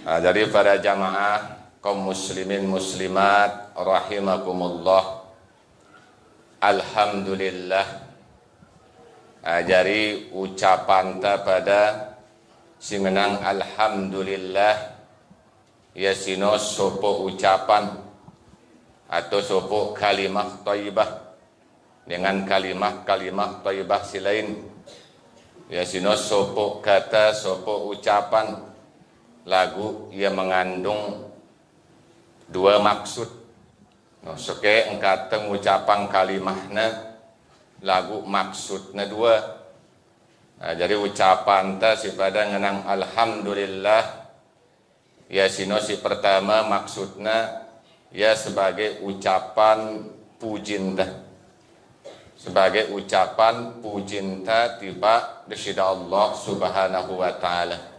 Jadi para jamaah kaum muslimin muslimat rahimakumullah, alhamdulillah. Jadi ucapan ta pada singenang alhamdulillah ya sino sopo ucapan atau sopo kalimah thayyibah dengan kalimah thayyibah silain ya sino sopo kata sopo ucapan lagu yang mengandung dua maksud. Soke engkata ngucapan kalimahna lagu maksudna dua. Jadi ucapan ta si pada ngenang alhamdulillah ya sino si pertama maksudna ya sebagai ucapan pujinta, sebagai ucapan pujinta tiba desida Allah subhanahu wa ta'ala.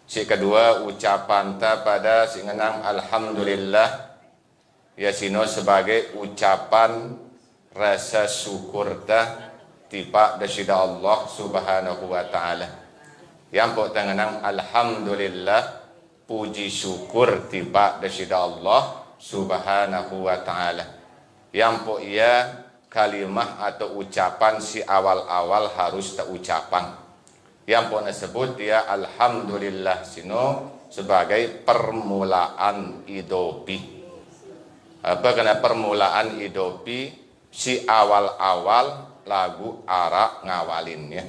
Si kedua ucapan ta pada si ngenang alhamdulillah ya sino sebagai ucapan rasa syukur ta tiba desida Allah subhanahu wa ta'ala. Yang pok tengenang alhamdulillah puji syukur tiba desida Allah subhanahu wa ta'ala. Yang pok ia kalimah atau ucapan si awal-awal harus ta ucapan. Yang pun disebut ya alhamdulillah sino sebagai permulaan idopi. Apa kena permulaan idopi si awal-awal lagu arak ngawalinnya.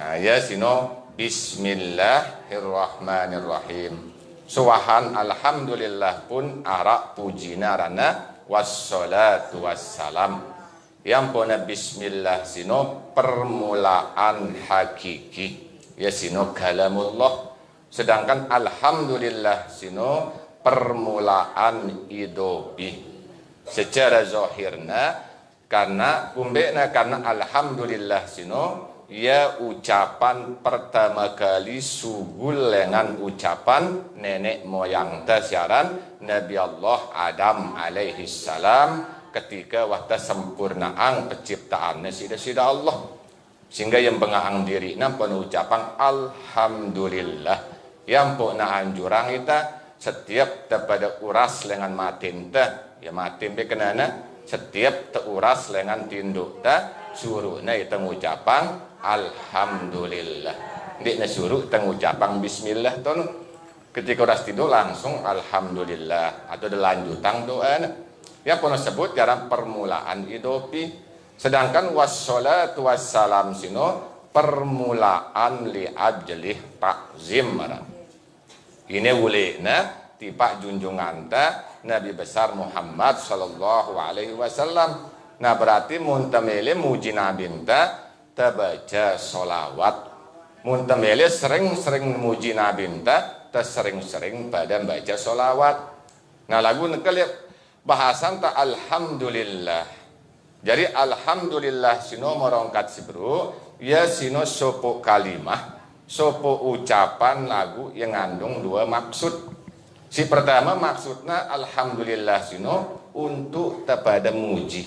Nah, ya sino bismillahirrahmanirrahim. Suwahan alhamdulillah pun arak pujina rana wassalatu wassalam. Yang puna bismillah sino permulaan hakiki ya sino kalamullah, sedangkan alhamdulillah sino permulaan idopi secara zahirna karena kumbena karena alhamdulillah sino ya ucapan pertama kali sugul dengan ucapan nenek moyang tasyaran Nabi Allah Adam alaihi salam ketika waktu sempurnaan penciptaannya sida Allah, sehingga yang pengaang diri nampak ucapan alhamdulillah yang pokna anjurang kita setiap kepada uras dengan matin ta ya matin be kenana setiap teuras dengan tinduk ta suruhna itu ucapan alhamdulillah ndekna suruh ucapan bismillah ton ketika uras tidur langsung alhamdulillah atau lanjutan doa. Yang pun disebut dalam permulaan idopi, sedangkan wassalatu wassalam sino permulaan li ajlih takzim. Ini wulina tiba junjungan ta Nabi besar Muhammad sallallahu alaihi wasallam. Nah berarti muntamele muji Nabi ta baca solawat, muntamele sering-sering muji Nabi ta sering-sering pada baca solawat. Nah lagu nekal bahasan ta alhamdulillah. Jadi alhamdulillah sino merongkat sibru ya sino sopo kalimah, sopo ucapan lagu yang ngandung dua maksud. Si pertama maksudnya alhamdulillah sino untuk kepada muji.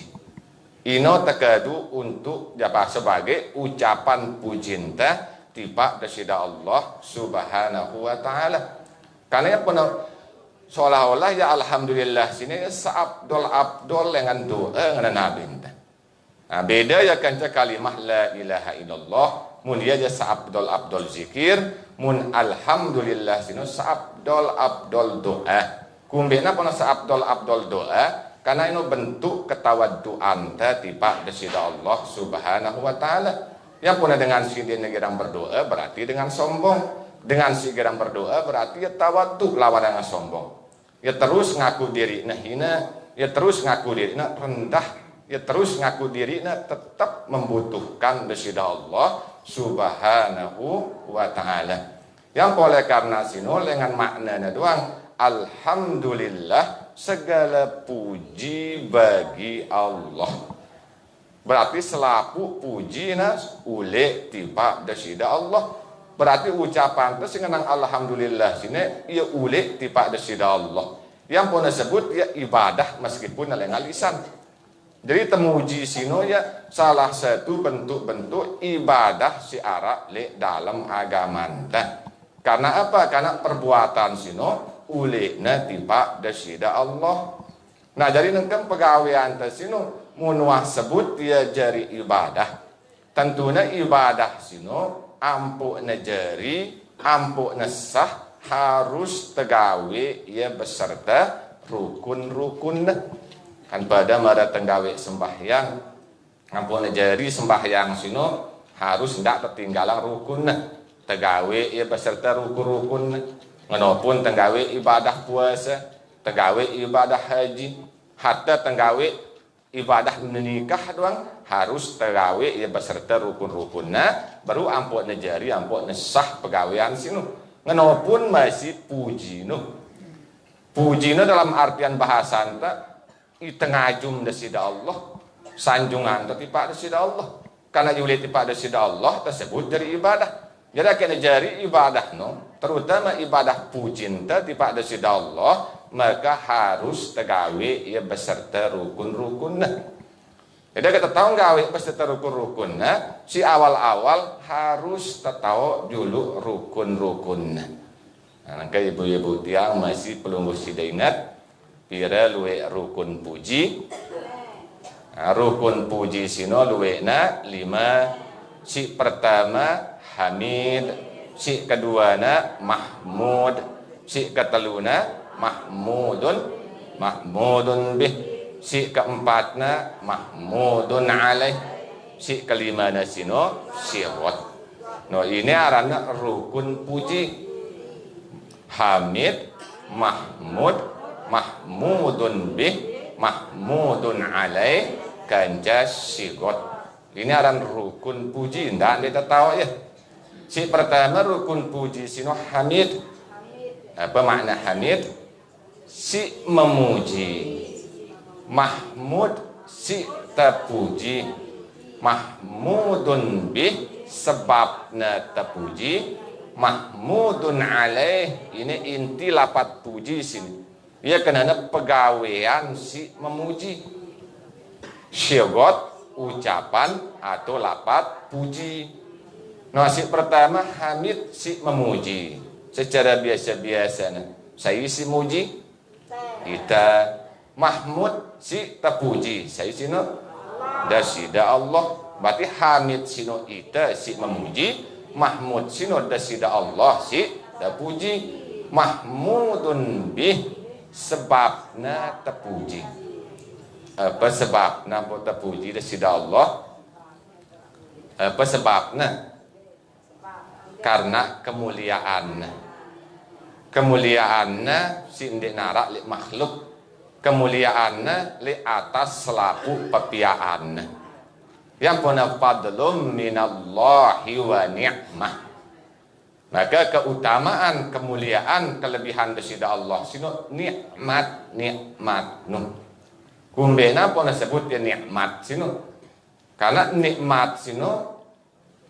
Ino tekadu untuk japa sebagai ucapan pujinta tiba desida Allah subhanahu wa ta'ala. Karena penuh seolah-olah ya alhamdulillah sini seabdol dengan doa dengan Nabi. Nah, beda ya kanca kalimah la ilaha illallah mun dia ya seabdol zikir mun alhamdulillah sini seabdol doa. Kumbena pun seabdol doa karena ini bentuk ketawaduan tiba desida Allah subhanahu wa ta'ala. Yang pun dengan si dia gerang berdoa berarti dengan sombong. Dengan si gerang berdoa berarti ya tawadhu lawan dengan sombong. Ya terus ngaku diri nah hina, ya terus ngaku diri nah rendah, ya terus ngaku diri nah tetap membutuhkan desida Allah subhanahu wa ta'ala. Yang oleh karena sino dengan maknanya doang alhamdulillah segala puji bagi Allah. Berarti selaku puji nas ule tiba desida Allah. Berarti ucapan itu sengenang alhamdulillah sini ia ule tiba desida Allah. Yang pun disebut ya ibadah meskipun dengan lisan. Jadi temuji sino ya salah satu bentuk-bentuk ibadah si arak le dalam agama. Karena apa? Karena perbuatan sino ulekna tiba desida Allah. Nah jadi nengkem pegawaian sino munuah sebut dia jari ibadah. Tentunya ibadah sino ampuk jari, ampuk sah harus tegawe ia beserta rukun-rukun. Kan pada mara tenggawe sembahyang ampuk jari sembahyang sino harus tidak tertinggalan rukun. Tegawe ia beserta rukun-rukun. Ngenopun tenggawe ibadah puasa, tenggawe ibadah haji, hatta tenggawe ibadah menikah doang harus tegawe ia beserta rukun-rukunna baru ampuk jari ampuk sah pegawaian sinu. Ngenopun masih pujino. Pujino dalam artian bahasa anta itengajum desida Allah, sanjungan tipa desida Allah. Karena yuli tipa desida Allah tersebut dari ibadah. Jadi kena jari ibadah terutama ibadah pujinta tipa desida Allah, maka harus tegawe ia beserta rukun-rukun. Jadi kita tahu gawe beserta rukun-rukun. Si awal-awal harus tahu dulu rukun-rukun. Nah, ibu-ibu tiang masih perlu mesti ingat pira luwe rukun puji. Nah, rukun puji sino luwe na 5. Si pertama hamid, si kedua na mahmud, si keteluna mahmudun bih, si keempatna mahmudun alaih, si kelimana sino siwat. No ini arana rukun puji. Hamid, mahmud, mahmudun bih, mahmudun alaih, kanja sigot. Ini aran rukun puji. Ndak kita tahu ya. Si pertama rukun puji sino hamid. Apa makna hamid? Si memuji. Mahmud si terpuji. Mahmudun bih sebabna terpuji. Mahmudun alaih ini inti lapat puji sini. Ia kenana pegawaian si memuji. Syigot ucapan atau lapat puji. Nasib pertama hamid si memuji. Secara biasa-biasa saya si muji, kita mahmud si terpuji. Saya sino dasida Allah. Berarti hamid sino ita si memuji, mahmud sino dasida Allah si terpuji. Mahmudun bih sebabna terpuji. Apa sebabna terpuji dasida Allah? Apa sebabna? Karena kemuliaannya si indik narak li makhluk, kemuliaannya li atas selaku pepiaan yang punya fadlum minallahi wa ni'mah. Maka keutamaan, kemuliaan, kelebihan dasida Allah sino nikmat nuh. Kumbena pun disebut ya nikmat sino. Karena nikmat sino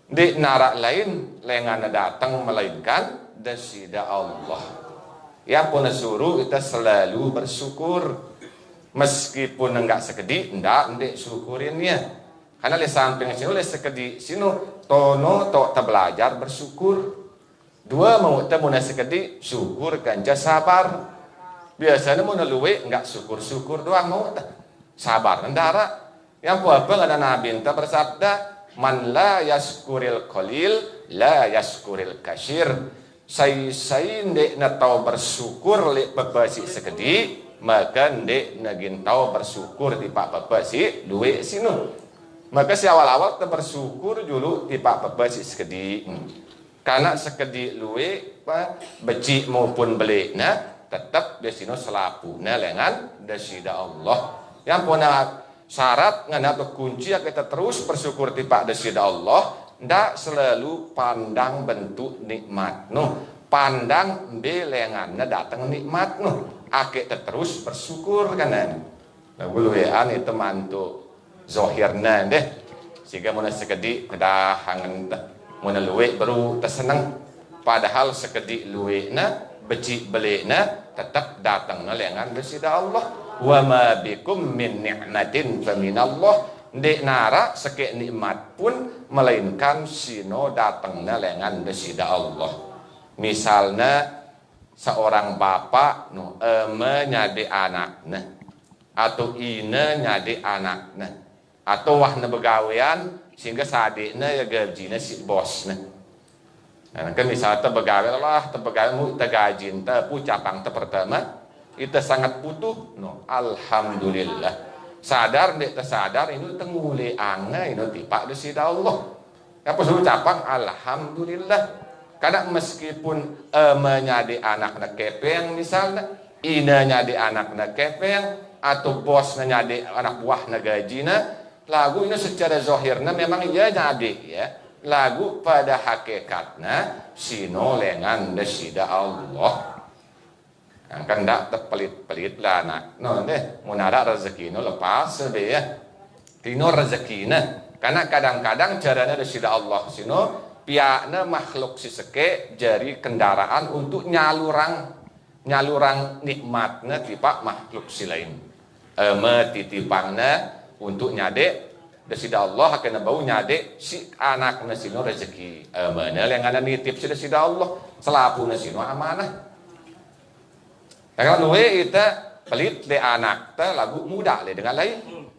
di narak lain lengan datang melainkan dasida Allah. Ya pun suruh kita selalu bersyukur. Meskipun enggak sekedip, enggak syukurinnya. Karena di samping sino le sekedip sino tono tok belajar bersyukur. Dua mau temu sekedip syukur kanja sabar. Biasanya mau luwe enggak syukur-syukur doang mau sabar ndara. Yang apa ada nabi enta bersabda, man la yaskuril qalil la yaskuril kasyir. Sai ndek na tau bersyukur le babasi sekedi, maka ndek nagin tau bersyukur di pak babasi duwe sinu. Maka si awal-awal te bersyukur dulu di pak babasi sekedi. Karena sekedi luwe beci maupun belikna tetap di sini selapuna lengan dasida Allah. Yang punya syarat ngana kunci kita terus bersyukur di pak dasida Allah. Ndak selalu pandang bentuk nikmat pandang belengan datang nikmat kita terus bersyukur kanan. Nah luwean itu mantu zohirna deh. Sehingga mana sekedi kedah hangen mana luwe baru tersenang. Padahal sekedi luwe na beci beli na tetap datang lengan dasida Allah. Wa ma bikum min ni'matin fa minallah. Ndek nara sekek nikmat pun melainkan sino datangna lengan dasida Allah. Misalnya seorang bapak nyade anaknya atau ine nyade anaknya atau wahna begawean sehingga sadiknya ya gajinya si bosnya. Nah, kan misalnya begawe lah, begawe mu tegajin pu capang pertama itu sangat butuh alhamdulillah sadar dek tersadar ini tengule anga ini tipak desi Allah apa suruh capang alhamdulillah. Karena meskipun menyadi anaknya kepeng misalnya, ina nyadi anaknya kepeng atau bos nyadi anak buahnya gajina, lagu ini secara zahirnya memang ia nyadi ya. Lagu pada hakikatnya sino lengan desida Allah. Kan ndak terpelit-pelit lah anak. Munara rezeki no lepas deh ya. Tino rezekina. Karena kadang-kadang caranya desida Allah sino piakna makhluk siseke jari kendaraan untuk nyalurang nikmatnya tipak makhluk si lain. Titipangna untuk nyade desida Allah akan bau nyade si anak nasino rezeki. Mana yang ada nitip si desida Allah selapu nasino amanah. Kalau nuwe ita pelit le anak ta lagu muda le dengan lain.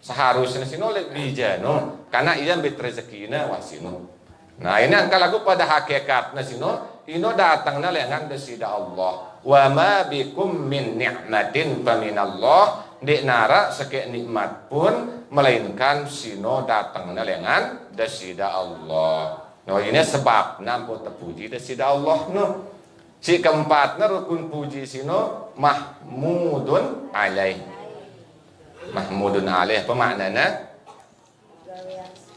Seharusnya sino le bijano karena ia bet rezekina wasino. Nah ini angka lagu pada hakikatnya sino ino datangnya lengan desida Allah. Wa ma bikum min ni'matin faminallah. Di nara sekek nikmat pun melainkan sino datangnya lengan desida Allah. Nah ini sebab nampu terpuji desida Allah no. Si keempatnya rukun puji sino mahmudun alaih. Mahmudun alaih apa maknanya?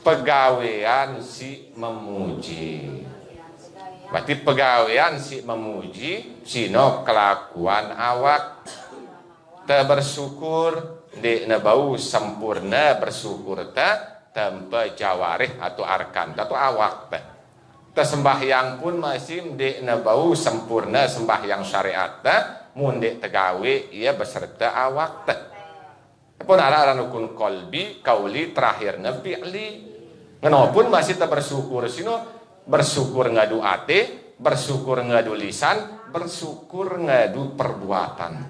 Pegawaian si memuji. Berarti pegawaian si memuji sino kelakuan awak ta bersyukur di nebau sempurna bersyukur ta tanpa jawarih atau arkan atau awak ta sembahyang pun masih di nebau sempurna sembahyang syariat ta mun di tegawe ia beserta awak ta pun ada rukun kolbi kauli terakhirnya fi'li. Ngenopun masih tak bersyukur sino bersyukur ngadu ate, bersyukur ngadu lisan, bersyukur ngadu perbuatan.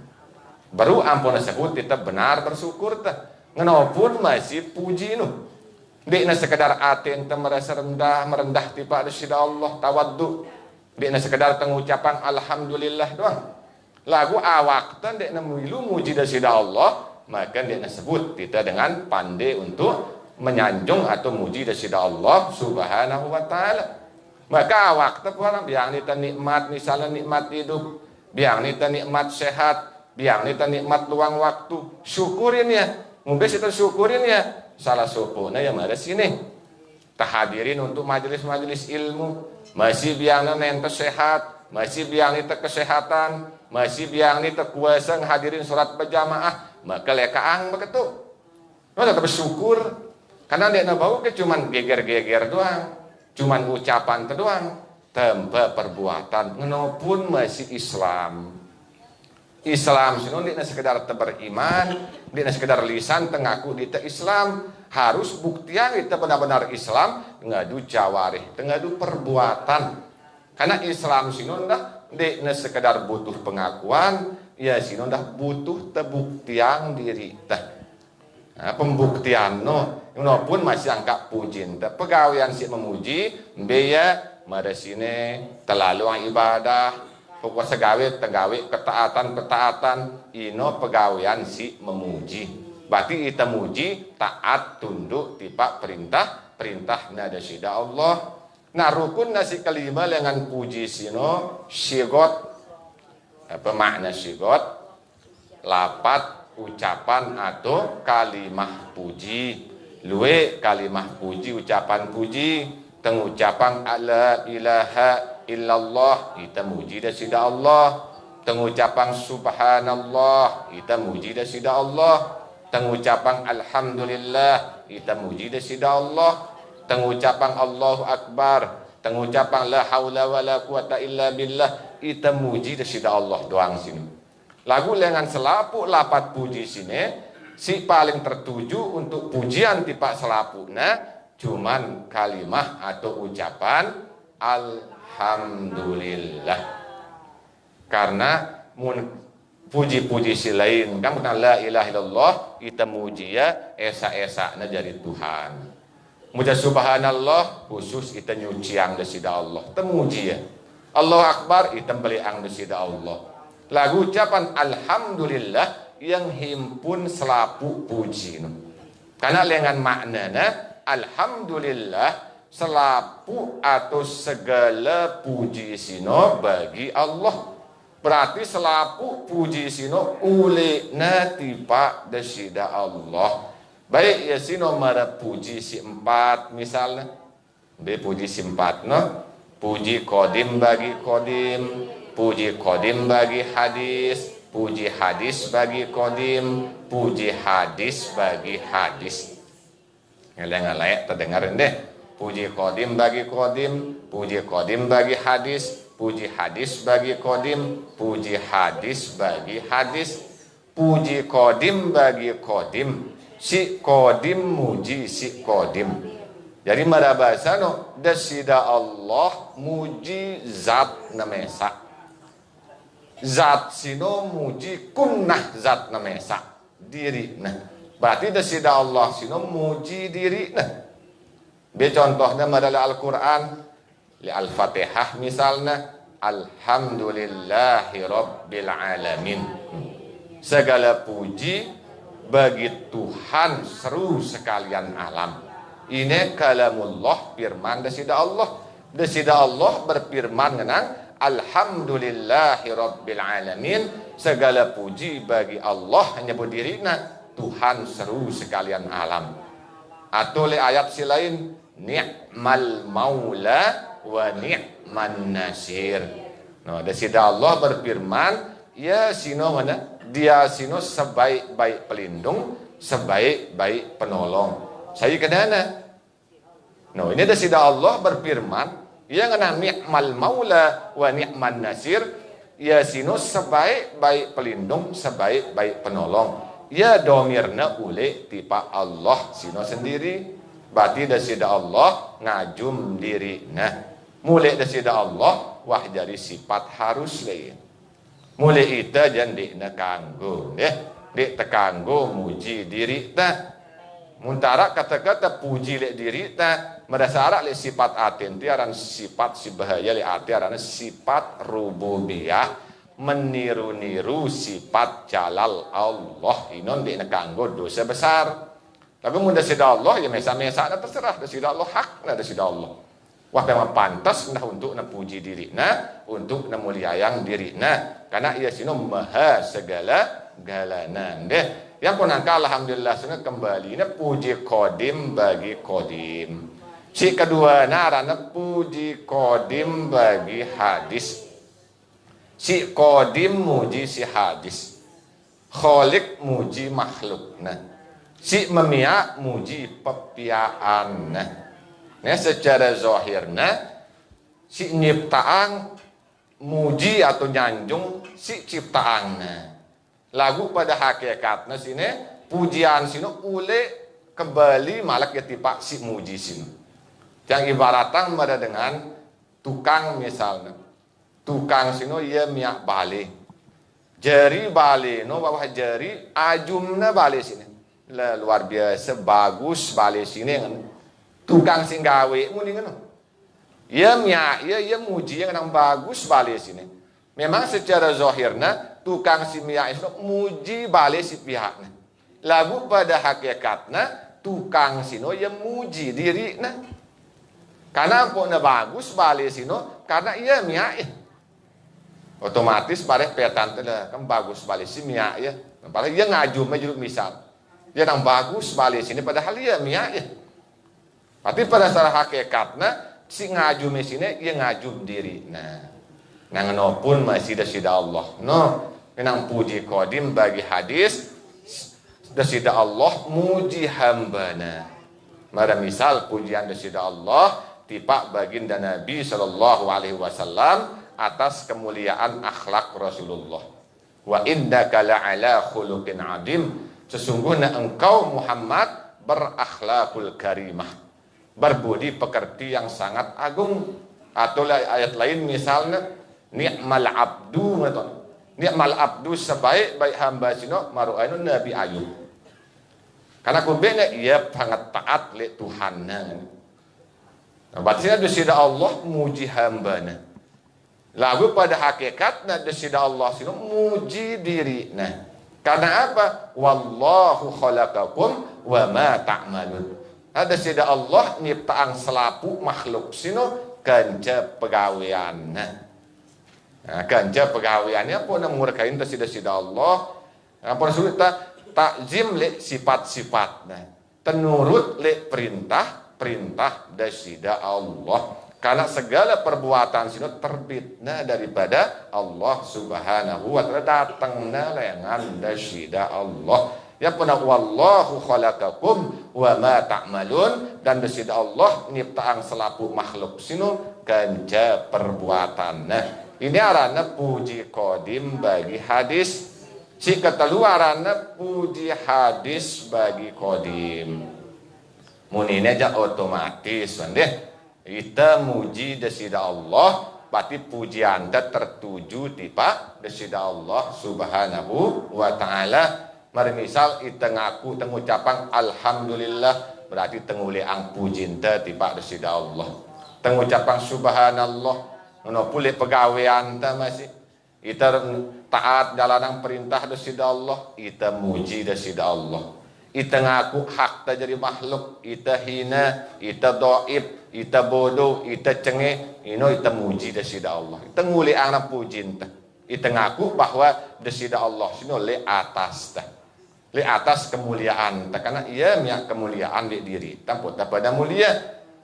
Baru ampun sebut kita benar bersyukur tah. Ngenopun masih puji nu. Dek sekedar ate ente merasa merendah tipa desida Allah tawaddu. Dek sekedar pengucapan alhamdulillah doang. Lagu awak tan dek muilu muji desida Allah, maka dek sebut kita dengan pandai untuk menyanjung atau muji desida Allah subhanahu wa ta'ala. Maka awak tepuan biang nita nikmat misalnya nikmat hidup, biang nita nikmat sehat, biang nita nikmat luang waktu, syukurin ya. Mungkin kita syukurin ya. Salah syukurnya ya mari sini tahadirin untuk majelis-majelis ilmu, masih biang nita sehat, masih biang nita kesehatan, masih biang nita kuasa hadirin surat berjamaah, maka lekaang begitu. Maka bersyukur. Karena dia bau ke cuman geger-geger doang, cuman ucapan doang, tanpa perbuatan. Ngenopun masih Islam. Islam sino dia sekedar beriman, dia sekedar lisan tengaku dia Islam, harus buktian kita benar-benar Islam, ngadu jawarih, ngadu perbuatan. Karena Islam sino dah dia sekedar butuh pengakuan, ya sino dah butuh tebuktian diri tah. Nah, pembuktian pun masih angka pujin. Pegawaian si memuji, beya madasine terlalu ibadah, pokok segawe tegawe ketaatan ino pegawaian si memuji. Berarti kita muji taat tunduk tipa perintah nada sida Allah. Nah rukun nasi kelima dengan puji sino syigot. Apa makna syigot? Lapat ucapan atau kalimah puji. Luwe kalimah puji ucapan puji tengucapan la ilaha illallah kita muji dasida Allah, tengucapan subhanallah kita muji dasida Allah, tengucapan alhamdulillah kita muji dasida Allah, tengucapan Allahu akbar, tengucapan la haula wala quwata illa billah kita muji dasida Allah doang sini. Lagu dengan selapu lapat puji sini, si paling tertuju untuk pujian tipak selapuna cuman kalimah atau ucapan alhamdulillah. Karena puji-puji si lain kan bukan la ilaha illallah kita muji ya esa-esana jadi Tuhan. Muja subhanallah khusus kita nyuciang desida Allah temuji ya. Allah akbar kita beliang desida Allah. Lagu ucapan alhamdulillah yang himpun selapu puji no. Karena dengan maknanya alhamdulillah selapu atau segala puji sino bagi Allah. Berarti selapu puji sino ulena tipa desida Allah. Baik ya sino mara puji si empat misalnya. Be puji si empat no. Puji kodim bagi kodim, puji kodim bagi hadis, puji hadis bagi kodim, puji hadis bagi hadis. Ngeleng-ngeleng terdengarin deh. Puji kodim bagi kodim, puji kodim bagi hadis, puji hadis bagi kodim, puji hadis bagi hadis, puji kodim bagi kodim, si kodim muji si kodim. Jadi mara bahasa no desida Allah muji zat namesa. Zat sino muji kunnah zat namesa diri nah. Berarti desida Allah sino muji diri nah. Be contohnya adalah Al-Quran li Al-Fatihah misalnya alhamdulillahi rabbil alamin. Segala puji bagi Tuhan seru sekalian alam. Ini kalamullah firman desida Allah. Desida Allah berfirman ngenang alhamdulillahi rabbil alamin. Segala puji bagi Allah hanya berdirinya Tuhan seru sekalian alam. Atau le ayat si lain ni'mal maula wa ni'man nasir. No, desida Allah berfirman, ya sino mana? Dia sino sebaik-baik pelindung, sebaik-baik penolong. Saya kenana. No, ini desida Allah berfirman, ya ngana ni'mal maula wa ni'man nasir. Ya sino sebaik-baik pelindung, sebaik-baik penolong. Ya domirna ule tipa Allah sino sendiri. Berarti desida Allah ngajum diri. Nah, mulai desida Allah wah jadi sifat harus lain. Mulai ita jangan dikna kanggo, dik tekanggo muji diri ta. Muntara kata-kata puji lek diri ta, merdasara lek sifat atin tiaran sifat si bahaya lek atiaran sifat rububiyah meniru-niru sifat jalal Allah. Inon dikna kanggo dosa besar. Tapi mun desida Allah ya mesa-mesa terserah desida Allah hak na desida Allah. Wah memang pantas nah untuk na puji diri nah untuk na muliayang diri nah karena ia sino maha segala galana deh. Yang punangka alhamdulillah sino kembali na puji kodim bagi kodim. Si kedua narana puji kodim bagi hadis. Si kodim muji si hadis. Kholik muji makhluk nah. Si memia muji pepiaan nah. Nah secara zahirna si nyiptaan muji atau nyanjung si ciptaannya. Lagu pada hakikatnya sini pujian sini ule kembali malak ya tipak si muji sini. Yang ibaratan pada dengan tukang misalnya. Tukang sini ia miak balik. Jari balik no bawah jari ajumna balik sini. Luar biasa bagus balik sini kan. Tukang singgawe muni kan. Ya miak ya muji yang bagus balik sini. Memang secara zahirna tukang si miak itu muji balik si pihaknya. Lagu pada hakikatnya tukang sino ya muji diri nah. Karena pokoknya bagus balik sino karena ia miak otomatis balik petan lah kan bagus balik si miak ya. Padahal ia ngajum jeruk misal. Dia nang bagus balik sini padahal ia miak ya. Tapi pada secara hakikatnya si ngajum sini ia ngajum diri nah. Nang pun masih desida Allah. No, menang puji kodim bagi hadis desida Allah muji hambana. Mara misal pujian desida Allah tipak baginda Nabi sallallahu alaihi wasallam atas kemuliaan akhlak Rasulullah. Wa innaka la'ala khuluqin adim. Sesungguhnya engkau Muhammad berakhlakul karimah. Berbudi pekerti yang sangat agung. Atau ayat lain misalnya ni'mal abdu atau ni'mal abdu sebaik-baik hamba sino maru anu Nabi Ayub. Karena kubenya ia sangat taat le Tuhanna. Nah, berarti desida Allah muji hambana. Lalu pada hakikatnya desida Allah sino muji diri. Nah, karena apa? Wallahu khalaqakum wa ma ta'malun. Ada sida Allah nyiptaan selapu makhluk sino kanca pegaweanna. Nah, kanca pegaweannya pun murkain sida Allah. Apa sulit takzim le sifat-sifatna. Tenurut le perintah dasida Allah. Karena segala perbuatan sino terbitna daripada Allah Subhanahu wa ta'ala, datangna lengan dasida Allah. Ya puna wallahu khalaqakum wa ma ta'malun, dan dasida Allah nyiptaan selaku makhluk sino kanca perbuatanna. Ini arana puji qadim bagi hadis. Si keteluaranna puji hadis bagi qadim. Munine aja otomatis deh. Kita muji desida Allah, berarti pujian tertuju tipa desida Allah Subhanahu wa ta'ala. Mari misal kita ngaku tengucapan alhamdulillah, berarti tenguliang pujinta tipa desida Allah. Tengucapan subhanallah, nono pulih pegawean ta masih. Kita taat dalam perintah desida Allah, kita muji desida Allah. Kita ngaku hak ta jadi makhluk, kita hina, kita doib, kita bodoh, kita cengeh, kita muji desida Allah. Kita nguli anak pujin ta. Kita ngaku bahwa desida Allah sino le atas ta. Le atas kemuliaan ta, karena ia miak kemuliaan di diri. Tanpa pada mulia,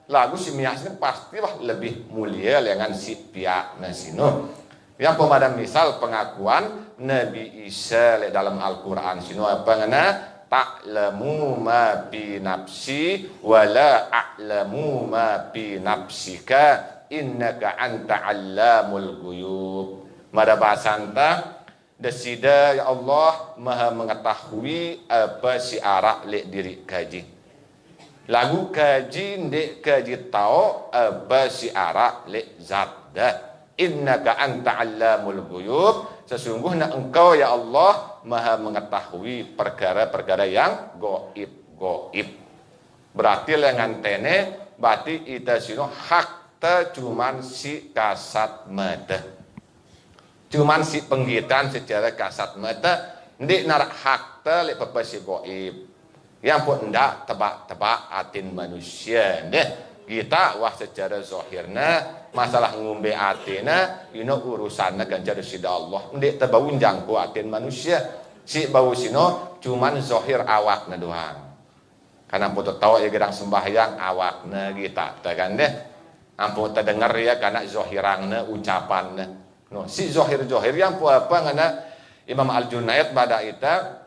lagu si miak sini pasti lebih mulia dengan si pihak nasino. Yang pemadam misal pengakuan Nabi Isa le dalam Al-Quran sino apa ngana? Ta'lamu ma bi nafsi wala a'lamu ma bi nafsika innaka anta 'allamul ghuyub. Mada bahasanta desida ya Allah maha mengetahui apa si arak lek diri kaji. Lagu kaji ndek kaji tau apa si arak lek zat dah. Innaka anta 'allamul ghuyub. Sesungguhnya engkau ya Allah maha mengetahui perkara-perkara yang goib. Berarti lengan tene berarti ita sino hak ta cuman si kasat mata. Cuman si penggitan secara kasat mata ndik narak hak ta lek si goib. Yang pun ndak tebak-tebak atin manusia deh. Kita wah secara zahirna masalah ngumbe atina ino urusanna ganjar sida Allah ndik tebaun jangku atin manusia si bau sino cuman zahir awakna doang. Karena putu tahu ya gerang sembahyang awakna kita kan deh. Ampun terdengar ya karena zahirangna ucapanna. No si zahir yang apa ngana Imam Al-Junaid pada ita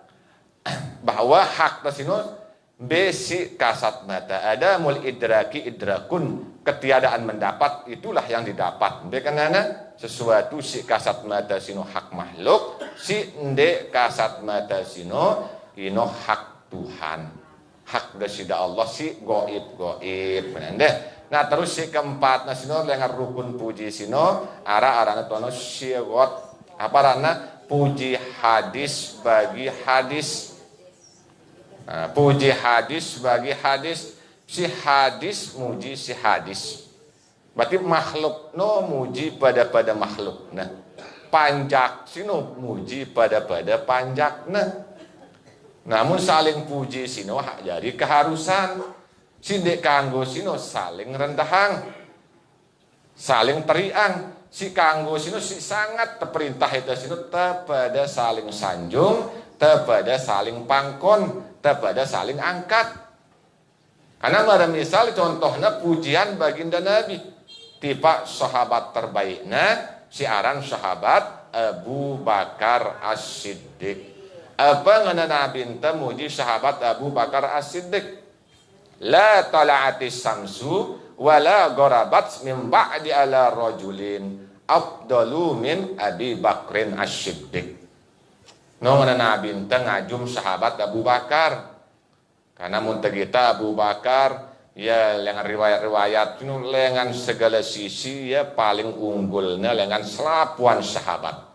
bahwa hak sino besi kasat mata ada mul idraki idrakun, ketiadaan mendapat itulah yang didapat. Bekanana sesuatu si kasat mata sino hak makhluk, si ende kasat mata sino ino hak Tuhan, hak desida Allah si goib. Nah terus si keempat nah sino lengar rukun puji sino arana tono syigot apa rana puji hadis bagi hadis. Nah, puji hadis bagi hadis, si hadis muji si hadis. Berarti makhluk no muji pada makhluk. Nah, panjak sino muji pada panjak. Nah, namun saling puji sino hak jadi keharusan. Sindek kanggo sino saling rendahang, saling teriang. Si kanggo sino si sangat terperintah itu sino pada saling sanjung, pada saling pangkon, pada saling angkat. Karena ada misal contohnya pujian baginda Nabi tipe sahabat terbaiknya siaran sahabat Abu Bakar As-Siddiq. Apa ngana Nabi enta muji sahabat Abu Bakar As-Siddiq? La tala'atis samsu wala gharabat min ba'di ala rajulin afdalu min Abi Bakrin As-Siddiq. Nongana Nabi enta ngajum sahabat Abu Bakar. Karena muntah kita Abu Bakar Ya lengan riwayat-riwayat itu lengan segala sisi ya paling unggulnya lengan selapuan sahabat.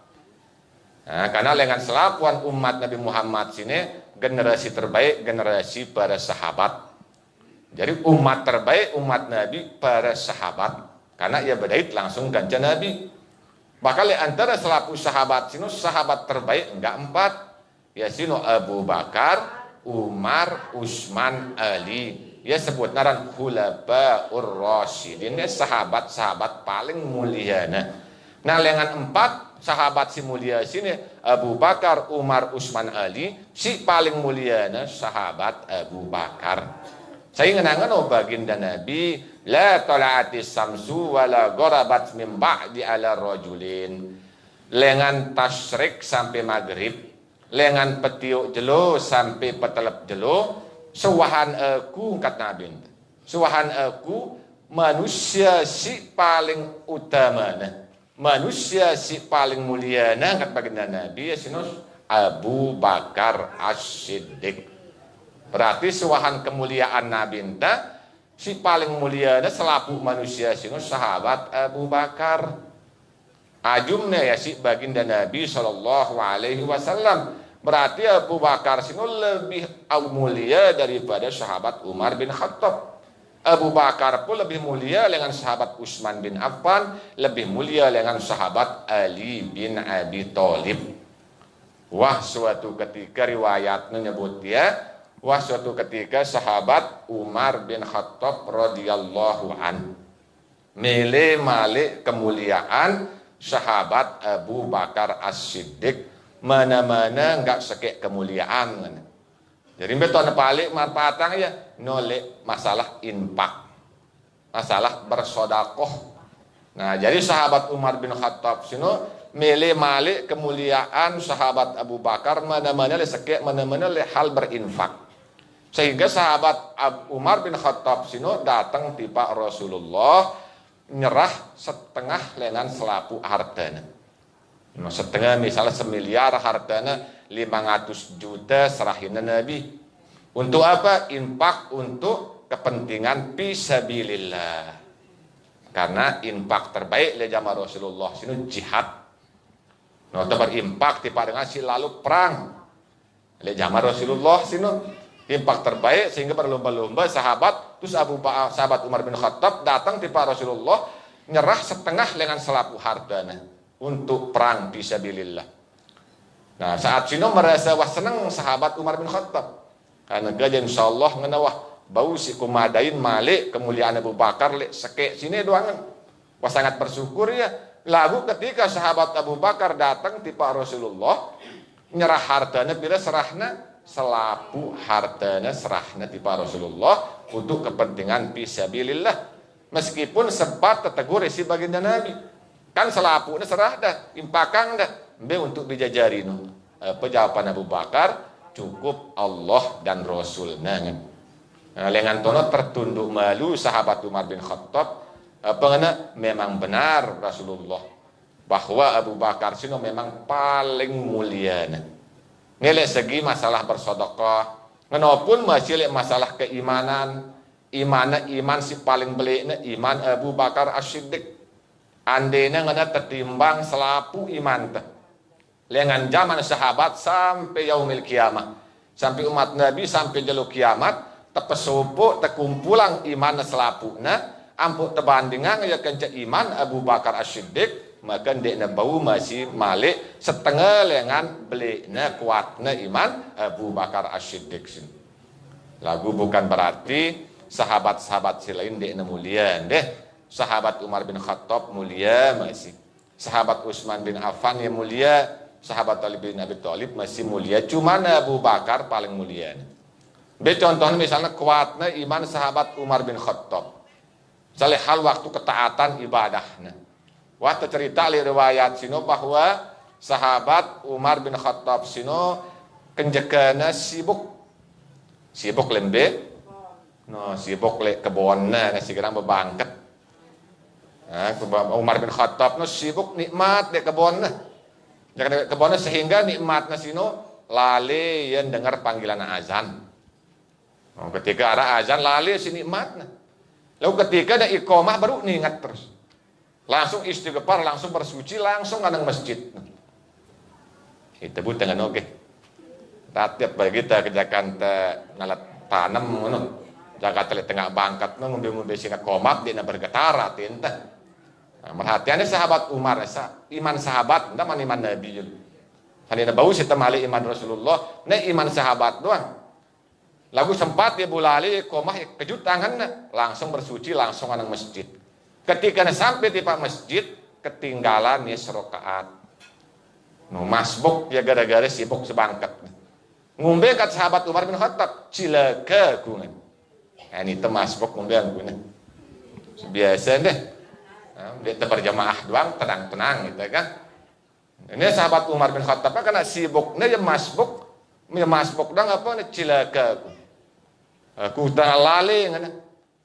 Nah, karena lengan selapuan umat Nabi Muhammad sini generasi terbaik, generasi para sahabat. Jadi umat terbaik umat Nabi para sahabat. Karena ia bedait langsung kanca Nabi. Bahkan antara selapu sahabat sini sahabat terbaik enggak 4. Ya sino Abu Bakar, Umar, Utsman, Ali. Ya sebut naran khulafaur rasyidin, ya sahabat-sahabat paling mulia. Nah lengan 4 sahabat si mulia sini Abu Bakar, Umar, Utsman, Ali, si paling mulia sahabat Abu Bakar. Saya ngenangan baginda Nabi, la tala'atis samsu wala gharabat min ba'di ala rajulin. Lengan tasyrik sampai maghrib, lengan petiuk jelo sampai petelep jelo, sewahan aku kata Nabi. Sewahan aku manusia si paling utama manusia si paling mulia kata baginda Nabi sinus Abu Bakar As-Siddiq. Berarti sewahan kemuliaan Nabi si paling mulia selapu manusia sinus sahabat Abu Bakar. Ajumnya ya si baginda Nabi Shallallahu Alaihi Wasallam. Berarti Abu Bakar sini lebih mulia daripada sahabat Umar bin Khattab. Abu Bakar pun lebih mulia dengan sahabat Utsman bin Affan, lebih mulia dengan sahabat Ali bin Abi Thalib. Wah suatu ketika riwayat menyebut wah suatu ketika sahabat Umar bin Khattab radhiyallahu an male kemuliaan sahabat Abu Bakar As-Siddiq. Mana-mana enggak sekek kemuliaan. Jadi beton balik manfaatnya ya nolek masalah infak, masalah bersodakoh. Nah jadi sahabat Umar bin Khattab sino milih malik kemuliaan sahabat Abu Bakar mana-mana le sekek mana-mana le hal berinfak. Sehingga sahabat Umar bin Khattab sino datang tiba Rasulullah nyerah setengah lengan selapu hartanya. Setengah misalnya 1 miliar hartanya 500 juta serahin Nabi. Untuk apa? Infak untuk kepentingan fisabilillah. Karena infak terbaik le zaman Rasulullah sini jihad. Nah, berimpak tiba dengan si lalu perang. Le zaman Rasulullah sini infak terbaik sehingga berlomba-lomba sahabat terus sahabat Umar bin Khattab datang tiba Rasulullah nyerah setengah lengan selapu hartanya untuk perang fisabilillah. Nah saat sino merasa wah senang sahabat Umar bin Khattab karena gajah insyaallah ngenawah bau si kumadain malik kemuliaan Abu Bakar lek sekek sini doangan. Wah sangat bersyukur ya. Lalu ketika sahabat Abu Bakar datang tiba Rasulullah nyerah hartanya bila serahna selapu hartanya serahna tiba Rasulullah untuk kepentingan fisabilillah. Meskipun sempat tetegur si baginda Nabi. Kan selapu serah dah, impakang dah, untuk dijajari jawaban Abu Bakar cukup Allah dan Rasulnya. Nah, lengan tono tertunduk malu sahabat Umar bin Khattab, karena memang benar Rasulullah bahwa Abu Bakar sino memang paling mulia. Nilai segi masalah bersedekah, walaupun masih masalah keimanan, iman si paling beliknya iman Abu Bakar As-Siddiq. Andainya ngana tertimbang selapu iman teh. Lengan zaman sahabat sampai yaumil kiamah. Sampai umat Nabi sampai jaluk kiamat tepesupu tekumpulang iman selapuna ampuk tebandingan ya kenca iman Abu Bakar As-Siddiq maka ndekna bau masih malik setengah lengan belikna kuatna iman Abu Bakar As-Siddiq. Lagu bukan berarti sahabat-sahabat si lain ndekna mulia deh. Sahabat Umar bin Khattab mulia masih. Sahabat Utsman bin Affan yang mulia. Sahabat Ali bin Abi Thalib masih mulia. Cuman Abu Bakar paling mulia. Contohnya misalnya kuatnya iman sahabat Umar bin Khattab. Misalnya hal waktu ketaatan ibadahnya. Waktu cerita li riwayat sino bahwa sahabat Umar bin Khattab sino kenjekana sibuk. Sibuk lembe. No, sibuk le kebonna nasi gerang bebangket. Umar bin Khattab sibuk nikmat di kebun sehingga nikmatnya sino lali yang dengar panggilan azan. Ketika ada azan lali si nikmat. Lalu ketika ada iqamah baru ingat terus. Langsung istighfar, langsung bersuci, langsung kadang masjid. Kita buat dengan oke. Tiap bagi kita kerjakan ngalat tanam ngono. Jaga telit tengah bangkat ngombe-ngombe singkat komat dia bergetara tinta. Merhatiannya sahabat Umar iman sahabat ndak iman Nabi. Halina bau sitemali iman Rasulullah, ne iman sahabat doang. Lagu sempat dia bulali komah kejut tangan langsung bersuci langsung anang masjid. Ketika sampai di pak masjid ketinggalan ya serokaat. No masbuk ya gara-gara sibuk sebangkat. Ngombe kat sahabat Umar bin Khattab cilaka kungan. Ini masbuk ngombe kungan. Biasa deh. Dia berjamaah doang tenang-tenang gitu kan. Ini sahabat Umar bin Khattab karena sibuknya ya masbuk doang apa cilaka. Aku tak lali ngana.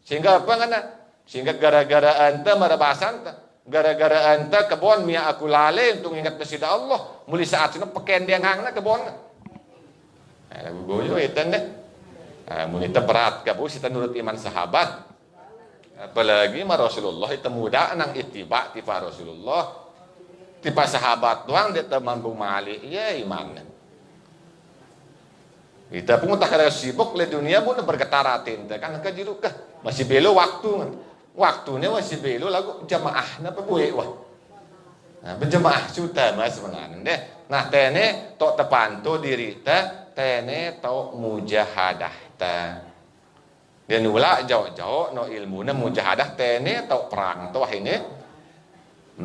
Sehingga apa ngana? Sehingga gara-gara anta marabasan ta. Gara-gara anta kebon mia aku lali untuk ingat kesida Allah. Muli saat sini peken dia ngangna kebon. Lagu goyo itu deh. Muli berat kabu kita nurut iman sahabat. Apalagi mah Rasulullah itu muda nang ittiba tipa Rasulullah. Tipa sahabat doang dia mampu mali ya iman. Kita pun tak ada sibuk le dunia pun bergetaratin kan kajiruk kah masih belo waktunya masih belo lagu jamaah napa buat wah nah berjamaah sudah mas sebenarnya deh nah tene tok tepanto diri tene tok mujahadah ta dan ulah jauh-jauh no ilmunya mujahadah tene tok perang tuh ini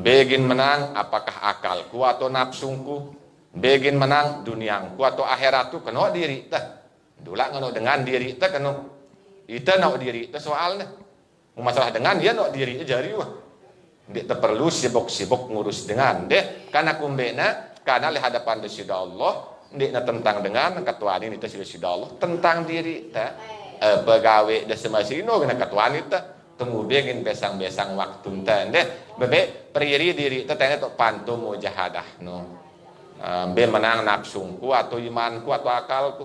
begin menang apakah akalku atau nafsungku begin menang duniaku atau akhiratku kena diri tah dula ngono dengan diri tah kena ita nak diri tah soalnya masalah dengan dia nak diri jari wah dia perlu sibuk-sibuk ngurus dengan deh karena kumbena karena di hadapan Sida Allah dia tentang dengan ketuaan ini tah Sida Allah tentang diri tah pegawai dah semasino kena ketuaan itu tunggu begin besang-besang waktu tah deh bebe periri diri tah tanya tok pantu mujahadah no be menang nafsungku atau imanku atau akalku.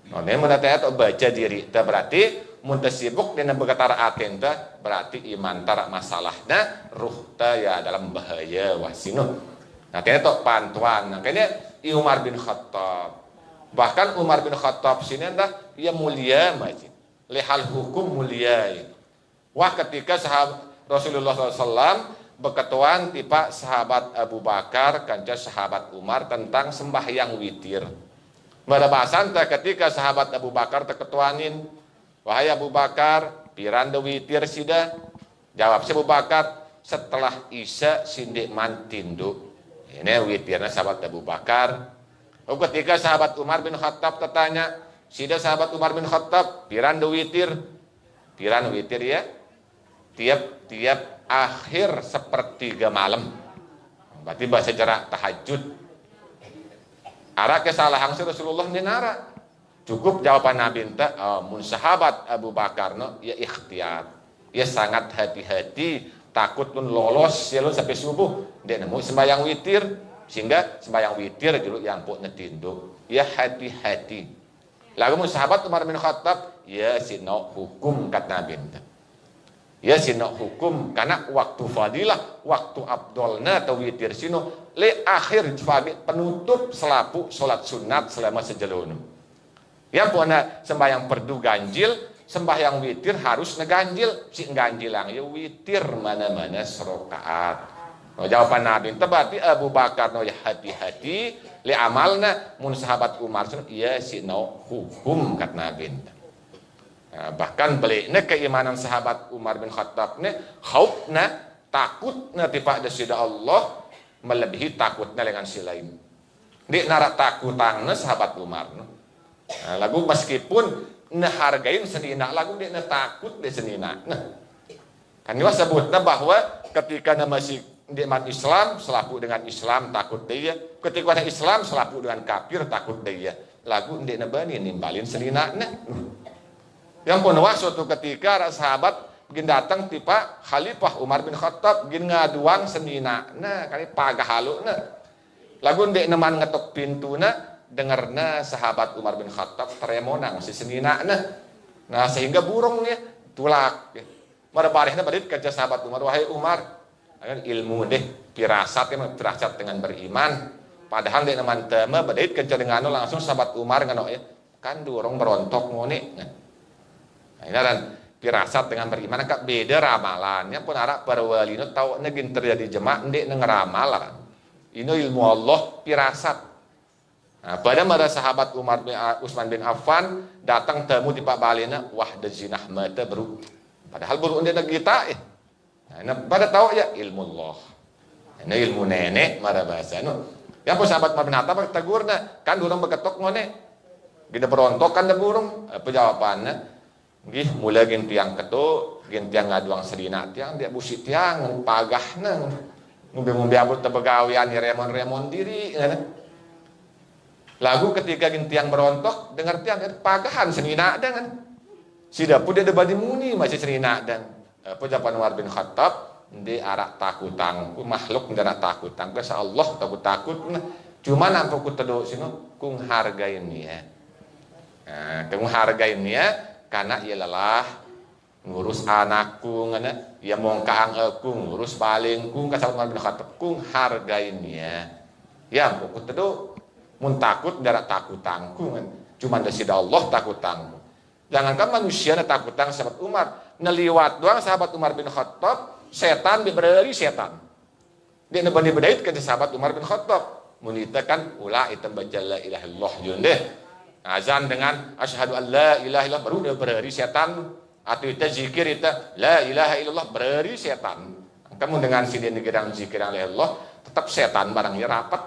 Nah, ini mendatangnya baca diri. Itu berarti muntah sibuk dengan berkata aten berarti iman tarak masalahnya ruh ya dalam bahaya wasino. Nah, kayaknya itu pantuan. Nah, kayaknya Umar bin Khattab. Bahkan Umar bin Khattab sini dah ia mulia macam. Lihal hukum mulia. Wah ketika sahabat Rasulullah SAW berketuan tiba sahabat Abu Bakar kanca sahabat Umar tentang sembahyang witir. Pada bahasan ketika sahabat Abu Bakar terketuanin, wahai Abu Bakar, piranda witir sida? Jawab si Abu Bakar, setelah Isya sindik mantindu. Ini witirnya sahabat Abu Bakar. Ketika sahabat Umar bin Khattab tertanya, sida sahabat Umar bin Khattab, piranda witir? Piran witir ya? Tiap akhir sepertiga malam. Berarti bahasa jarak tahajud. Ara kesalahan Rasulullah dinara. Cukup jawaban Nabi enta mun sahabat Abu Bakar no ya ikhtiar. Ya sangat hati-hati takut pun lolos ya lo sampai subuh. Dia nemu sembahyang witir sehingga sembahyang witir dulu yang pun netindo. Ya hati-hati. Lalu mun sahabat Umar bin Khattab ya sino hukum kat Nabi enta. Ya sino hukum karena waktu fadilah, waktu abdolna atau witir sino le akhir penutup selapu solat sunat selama sejelun. Ya puana sembahyang perdu ganjil, sembahyang witir harus neganjil, si ganjilang ya witir mana-mana serokaat. No, jawaban Nabi berarti Abu Bakar no ya hati-hati le amalna mun sahabat Umar ya sino hukum kat Nabi. Nah, bahkan beliknya keimanan sahabat Umar bin Khattab ini khaufna takutnya tiba desida Allah melebihi takutnya dengan si lain. Di narak takutangnya sahabat Umar. Nah, lagu meskipun hargain senina lagu dia takut dia senina. Nah, kan dia sebutnya bahwa ketika masih di iman Islam selaku dengan Islam takut dia, ketika ada Islam selaku dengan kafir takut dia. Lagu dia nabani nimbalin senina. Nah, yang pun suatu ketika sahabat begin datang tipa Khalifah Umar bin Khattab begin ngaduang senina nah kali pagah halu nah lagu ndek neman ngetok pintu nah dengarna sahabat Umar bin Khattab teremonang si senina nah Nah sehingga burungnya tulak. Mara barehna badit kerja sahabat Umar, wahai Umar, ilmu deh firasat ya firasat dengan beriman. Padahal dia naman tema badit kerja dengan langsung sahabat Umar ngano ya kan dorong berontok ngone. Nah ini kan firasat dengan beriman kan beda ramalannya pun arak perwalino tahu negin terjadi jemaah ndek ngeramalan. Ini ilmu Allah firasat. Nah, pada mara sahabat Utsman bin Affan datang temu di Pak Balena wah de zinah mata bro. Padahal baru unda kita nah, pada tahu ya ilmu Allah. Ini ilmu nenek mara bahasa ya pun sahabat Umar bin Khattab tegurna kan durang beketok ngone. Gina berontok kan da burung. Apa jawabannya? Gih mulai gin tiang ketuk, gin tiang ngaduang sedina tiang dia busi tiang pagahna. Ngumbi-ngumbi abut tebegawian remon-remon diri lagu ketika gin tiang berontok dengar tiang pagahan senina dengan sida pun dia debadi muni masih senina dan pejabat Umar bin Khattab di arak takutang makhluk ndarak takutang ke Allah takut cuma nampak ku teduh sino kung hargain ya. Nah, kung hargain ya karena ia lelah ngurus anakku ngana ya mongkaang aku ngurus balingku ka Umar bin Khattab kung hargain ya ku teduh mun takut ndarak takutangku cuma desida Allah takutangku. Jangankan manusia na takutang sahabat Umar, neliwat doang sahabat Umar bin Khattab, setan berlari setan. Dia nebani bedait ke sahabat Umar bin Khattab. Munita kan ulah itu baca la ilaha illallah deh. Azan dengan asyhadu an la ilaha illallah baru dia berlari setan. Atau itu zikir itu la ilaha illallah berlari setan. Kamu dengan si dia negirang zikir la ilaha illallah tetap setan barangnya rapat.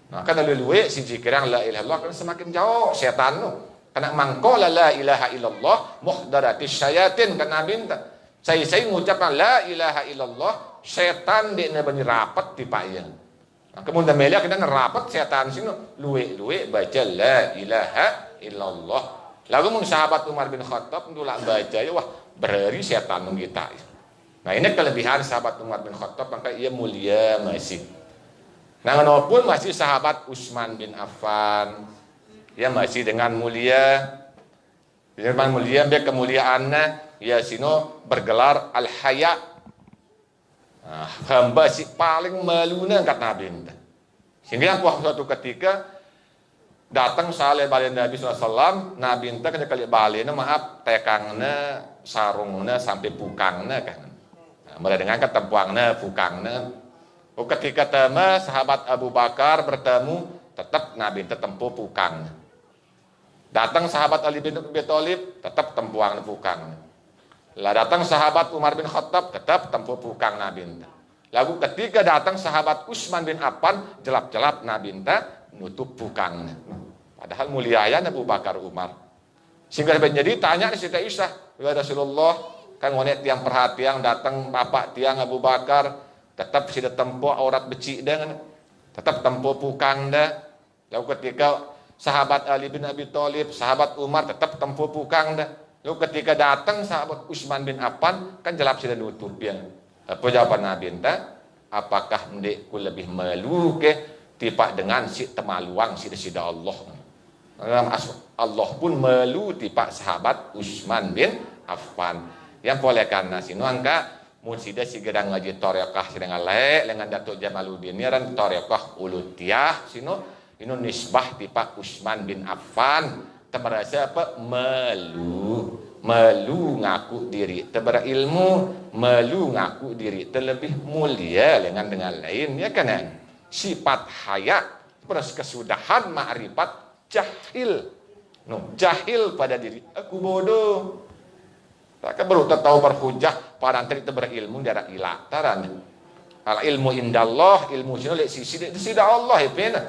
Nah, kan leluwe si zikir la ilaha illallah kan semakin jauh setan nu. Karena mangkola la ilaha illallah muhdaratis syayatin kan Nabi saya mengucapkan la ilaha illallah setan dia bani rapat di payang. Nah, kemudian melia kita ngerapat setan sini luwe baca la ilaha illallah. Lalu mun sahabat Umar bin Khattab ndulak baca ya wah berari setan kita. Nah ini kelebihan sahabat Umar bin Khattab maka ia mulia masih. Nah walaupun masih sahabat Utsman bin Affan ya masih dengan mulia dia kemuliaannya ya sino bergelar al-haya. Nah, hamba si paling malunya kata Nabi sehingga suatu ketika datang saleh balik Nabi SAW Nabi ente kena kali baliknya maaf tekangnya sarungnya sampai pukangnya kan mulai dengan ketempuangnya pukangnya ketika tema sahabat Abu Bakar bertemu tetap Nabi ente tempuh pukangnya. Datang sahabat Ali bin Abi Thalib tetap tempuang pukang. Lah datang sahabat Umar bin Khattab tetap tempuh pukang Nabi. Lalu ketika datang sahabat Utsman bin Affan jelap-jelap Nabi nutup pukang. Padahal mulianya Abu Bakar Umar. Sehingga menjadi tanya di Siti Aisyah, ya Rasulullah, kan wanita yang perhatian datang bapak tiang Abu Bakar tetap sudah tempuh aurat beci dengan tetap tempuh pukang dah. Lalu ketika sahabat Ali bin Abi Thalib, sahabat Umar tetap tempuh pukang dah. Lalu ketika datang sahabat Utsman bin Affan kan jelap sudah nutup ya. Apa jawaban Nabi enta? Apakah ndekku lebih malu ke tipak dengan si temaluang si Allah. Allah pun malu tipak sahabat Utsman bin Affan. Yang boleh karena sinu angka mun sida si gedang ngaji tarekah sedang lae dengan Datuk Jamaluddin ran tarekah ulutiyah sinu ini nisbah tipak Utsman bin Affan termerasa apa malu ngaku diri berilmu malu ngaku diri terlebih mulia dengan lain ya kan sifat haya terus kesudahan ma'rifat jahil jahil pada diri aku bodoh tak baru tahu berhujah pada antara itu berilmu darah ilah taran al ilmu indallah ilmu sini sisi sida Allah ya pena.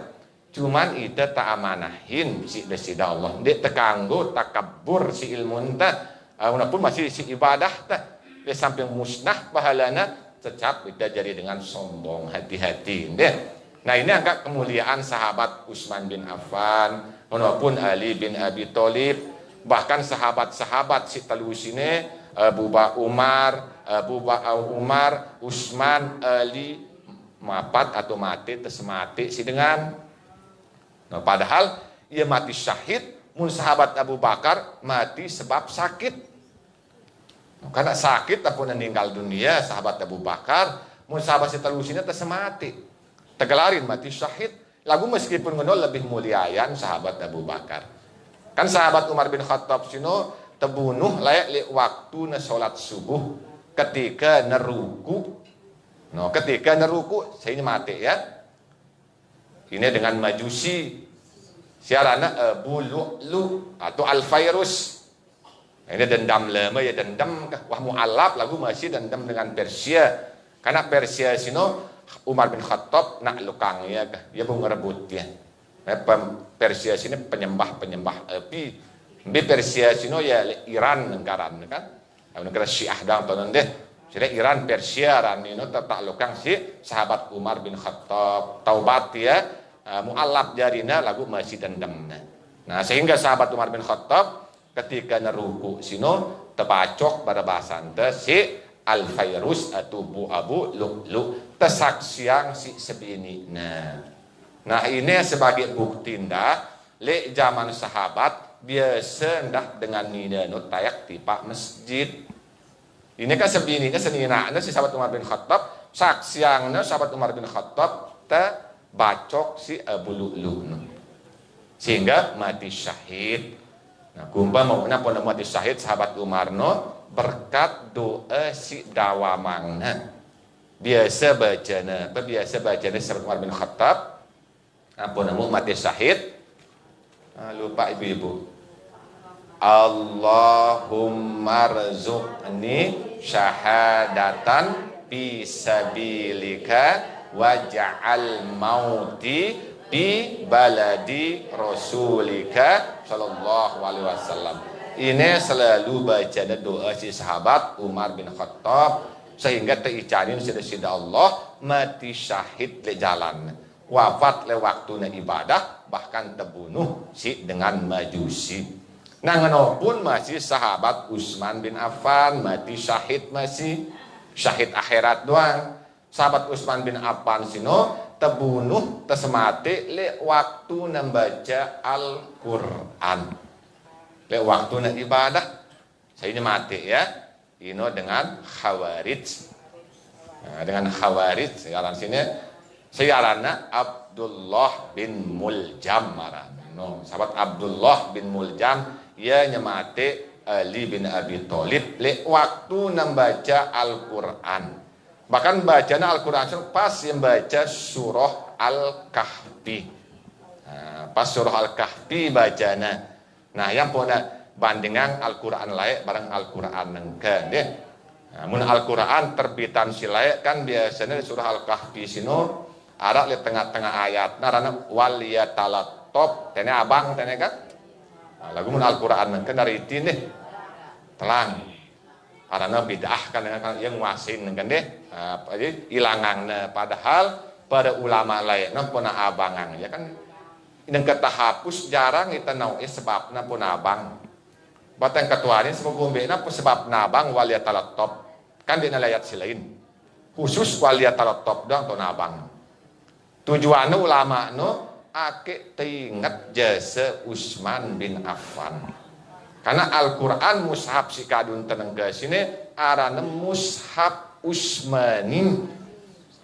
Cuman itu tak amanahin si desida Allah. Dia tekanggo takabur si ilmu entah. Walaupun masih si ibadah tah. Dia sampai musnah pahalana tetap kita jadi dengan sombong hati-hati. Nah ini angka kemuliaan sahabat Utsman bin Affan, walaupun Ali bin Abi Thalib, bahkan sahabat-sahabat si telusine Abu Umar, Utsman, Ali mapat atau mati tersemati si dengan. Nah, padahal ia mati syahid mun sahabat Abu Bakar mati sebab sakit. Karena sakit apun meninggal dunia sahabat Abu Bakar, mun sahabat seterusnya tersemati. Tegelarin mati syahid. Lagu meskipun ngono lebih muliayan sahabat Abu Bakar. Kan sahabat Umar bin Khattab sino terbunuh layak li waktu na salat subuh ketika neruku. No, ketika neruku saya ini mati ya. Ini dengan majusi siarana Abu Lu'lu atau Al-Fairus. Ini dendam lama ya dendam wah mu'alaf lagu masih dendam dengan Persia. Karena Persia sino Umar bin Khattab nak lukangnya dia mau ngerebutnya. Persia sini penyembah api. Di Persia sini ya Iran negara kan. Negara Syiah dah tahun deh. Jadi Iran Persia ran ini tak lukang si sahabat Umar bin Khattab taubat ya mu'alaf jarina lagu masih dendam. Nah sehingga sahabat Umar bin Khattab ketika neruku sino terpacok pada bahasa ante si Al-Fairus atau Abu Lu'lu tersaksiang si sebini. Nah ini sebagai bukti ndak le zaman sahabat biasa ndak dengan nidano tayak di pak masjid. Ini kan sebininya senina si sahabat Umar bin Khattab saksiangna sahabat Umar bin Khattab bacok si Abu Lu'lu. Sehingga mati syahid. Nah, kumpa mau napa mati syahid sahabat Umar berkat doa si dawamangna. Biasa bacana sahabat Umar bin Khattab apa nama mati syahid lupa ibu-ibu Allahumma rzuqni syahadatan fi sabilika waj'al mauti di baladi rasulika sallallahu alaihi wasallam. Ini selalu baca doa si sahabat Umar bin Khattab sehingga teicanin sida Allah mati syahid le jalan wafat le waktu na ibadah bahkan terbunuh si dengan majusi. Nah ngenopun masih sahabat Utsman bin Affan mati syahid masih syahid akhirat doang. Sahabat Utsman bin Affan sino terbunuh tersemati le waktu membaca Al-Quran. Le waktu na ibadah saya ini mati ya. Ino dengan Khawarij. Nah, dengan Khawarij sekarang sini sekarangnya Abdullah bin Muljam no, sahabat Abdullah bin Muljam ia nyemati Ali bin Abi Thalib le waktu membaca Al-Quran. Bahkan bacanya Al-Quran pas yang baca surah Al-Kahfi. Nah, pas surah Al-Kahfi bacanya. Nah, yang punya bandingan Al-Quran layak barang Al-Quran nengke deh. Namun Al-Quran terbitan si layak kan biasanya surah Al-Kahfi sino ada di tengah-tengah ayat. Nah, rana waliyatalatop tene abang tene kan. Nah, lagu mun Al-Quran nengke dari itu deh. Telang. Karena bid'ah kan dengan yang wasin kan deh. Nah, jadi ilangan padahal pada ulama layak puna abangan ya kan. Yang kata hapus jarang kita nau sebabna pun abang. Batang ketuanya semoga umbena sebab nabang waliyatalat top kan di ayat silain khusus waliyatalat top doang to nabang. Tujuannya ulama ake teringat jasa Utsman bin Affan. Karena Al-Quran mushaf si kadun tenengga sini arana mushaf Utsmani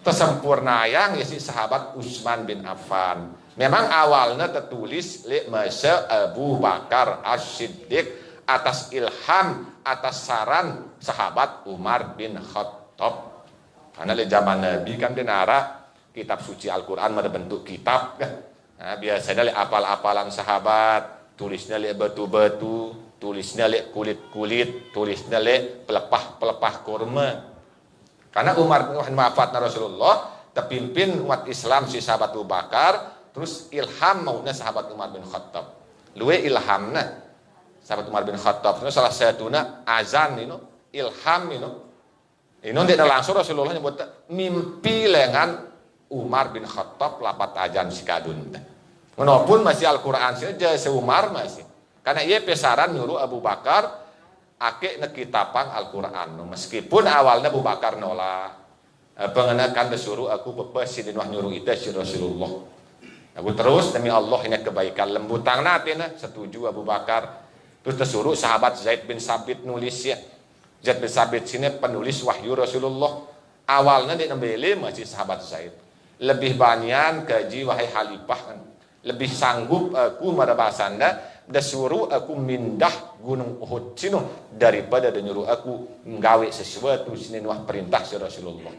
tersempurna yang ya si sahabat Utsman bin Affan. Memang awalnya tertulis li masa Abu Bakar As-Siddiq atas ilham, atas saran sahabat Umar bin Khattab. Karena di zaman Nabi kan dinara kitab suci Al-Quran ada bentuk kitab kan. Nah, biasanya li apal-apalan sahabat, tulisnya li batu-batu, tulisnya li kulit-kulit, tulisnya li pelepah-pelepah kurma. Karena Umar bin wafat Rasulullah terpimpin umat Islam si sahabat Abu Bakar, terus ilham maunya sahabat Umar bin Khattab. Luwe ilhamna sahabat Umar bin Khattab itu salah satunya azan ini ilham ini tidak langsung Rasulullah nyebut mimpi lengan Umar bin Khattab lapat azan sikadun. Walaupun masih Al-Quran saja Umar masih karena ia pesaran nyuruh Abu Bakar ake nekitapang Al-Quran meskipun awalnya Abu Bakar nolak pengenakan disuruh aku pepesin wah nyuruh itu si Rasulullah. Aku terus demi Allah ini kebaikan lembutang nanti setuju Abu Bakar. Terus tersuruh sahabat Zaid bin Sabit nulis ya. Zaid bin Sabit sini penulis wahyu Rasulullah. Awalnya dia nembeli masih sahabat Zaid. Lebih banyak gaji wahai Khalifah kan. Lebih sanggup aku marabasanda dasuruh aku mindah gunung Uhud sini daripada menyuruh aku nggawe sesuatu sini wah perintah si Rasulullah.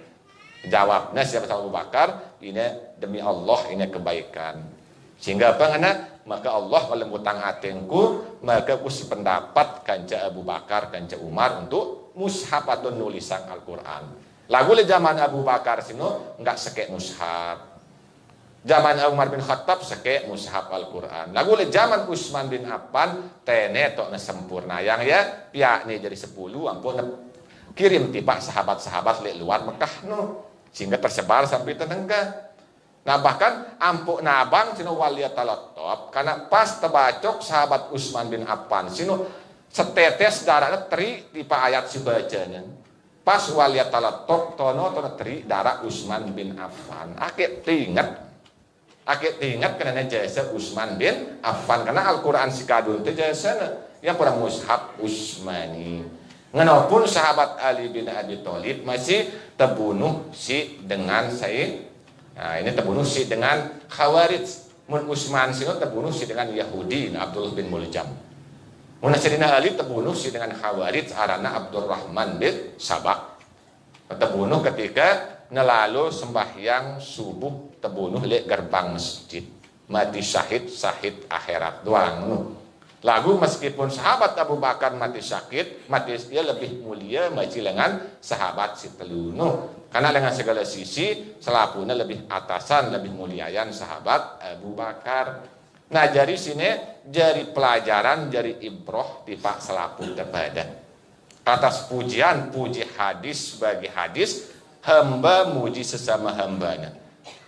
Jawabnya siapa Abu Bakar, ini demi Allah ini kebaikan. Sehingga apa ngana? Maka Allah melembutkan hatinku, maka aku sependapat kanca Abu Bakar, kanca Umar untuk mushaf atau nulisan Al-Quran. Lagu le zaman Abu Bakar sino enggak sekek mushaf. Zaman Umar bin Khattab sekek mushaf Al-Quran. Lagu le zaman Utsman bin Affan tene tok na sempurna yang ya pihak ni jadi 10 ampun kirim tiba sahabat-sahabat le luar Mekah no. Sehingga tersebar sampai tenengga. Nah bahkan ampuk nabang sino waliyatalatop karena pas tebacok sahabat Utsman bin Affan sino setetes darahnya teri tipe ayat si bacanya. Pas waliyatalatop tono teri darah Utsman bin Affan. Akit ingat karena jasa Utsman bin Affan karena Al-Quran si kadun itu jasa yang pernah mushaf Utsmani. Ngenopun sahabat Ali bin Abi Thalib masih terbunuh si dengan Said. Nah, ini terbunuh si dengan Khawarij. Mun Utsman sino terbunuh si dengan Yahudi Abdullah bin Muljam. Mun Sayyidina Ali terbunuh si dengan Khawarij arana Abdurrahman bin Sabah. Terbunuh ketika nelalu sembahyang subuh terbunuh di gerbang masjid. Mati syahid akhirat doang. Lagu meskipun sahabat Abu Bakar mati sakit, mati dia lebih mulia maci dengan sahabat si teluno. Karena dengan segala sisi selapuna lebih atasan, lebih muliayan sahabat Abu Bakar. Nah dari sini jadi pelajaran, jadi ibroh tipak selapu kepada atas pujian puji hadis bagi hadis hamba muji sesama hambanya.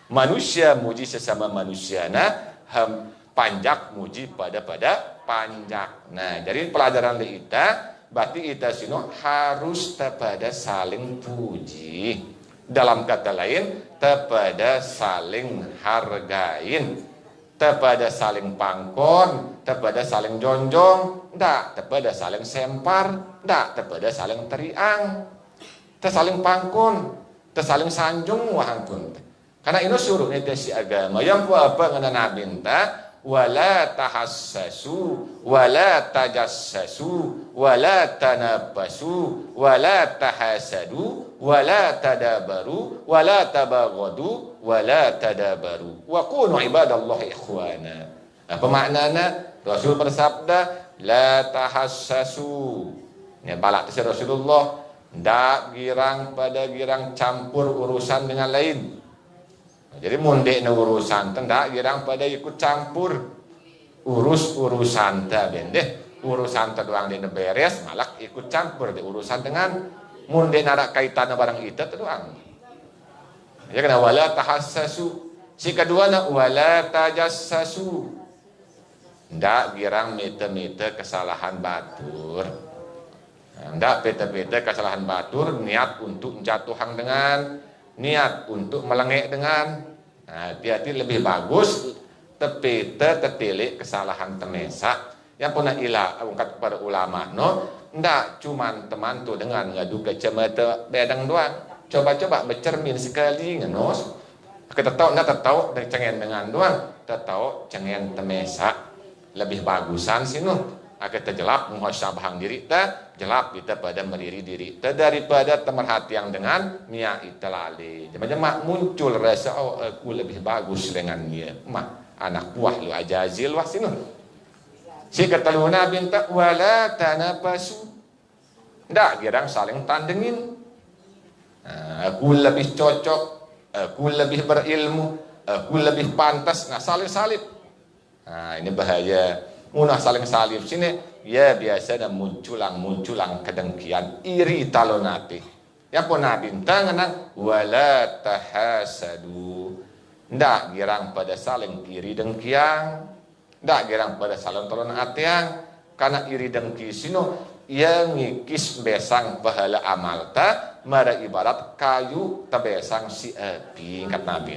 Manusia muji sesama manusiana, panjak muji pada panjak. Nah, jadi pelajaran kita berarti kita sino harus kepada saling puji. Dalam kata lain, kepada saling hargain, kepada saling pangkon, kepada saling jonjong, ndak kepada saling sempar, ndak kepada saling teriang, saling pangkon, saling sanjung wahangkun. Karena ini suruh si agama yang apa ngana nabi ta wala tahassasu wala tajassasu wala tanabbasu wala tahasadu wala tadabaru wala tabaghadu wala tadabaru wa kunu ibadallahi ikhwana. Apa maknanya? Rasul bersabda la tahassasu. Ya balak si Rasulullah ndak girang pada girang campur urusan dengan lain. Jadi mundek na urusan tendak girang pada ikut campur urusan ta bendeh urusan ta doang di beres malah ikut campur di urusan dengan mundek nara kaitan barang itu doang. Ya kena wala tahassasu. Si kedua na wala tajassasu. Ndak girang mete-mete kesalahan batur. Ndak pete-pete kesalahan batur niat untuk jatuhang dengan niat untuk melengek dengan. Nah, hati-hati lebih bagus tepete tetilik kesalahan temesa yang pernah ilah ungkat kepada ulama ndak cuman teman tuh dengan ngadu kacamata bedang doang, coba-coba bercermin sekali ngenos kita tahu ndak tahu dan cengen dengan doang tahu cengen temesa lebih bagusan sinu kita jelap menghasabahang diri ta jelap kita pada mendiri diri ta daripada temerhati yang dengan mia italali jemaah muncul rasa oh aku lebih bagus dengan dia mah anak buah lu ajazil wah sinu si keteluna binta wala tanabasu ndak girang saling tandengin. Aku lebih cocok, aku lebih berilmu, aku lebih pantas, nah saling salib. Nah ini bahaya. Munah saling salib sini ya biasa dan munculang kedengkian iri talonati. Ya pun nabi tangan wala tahasadu. Ndak girang pada saling iri dengkiang, ndak girang pada saling talon atiang karena iri dengki sino yang ngikis besang pahala amal ta mara ibarat kayu tabesang si api ingat nabi.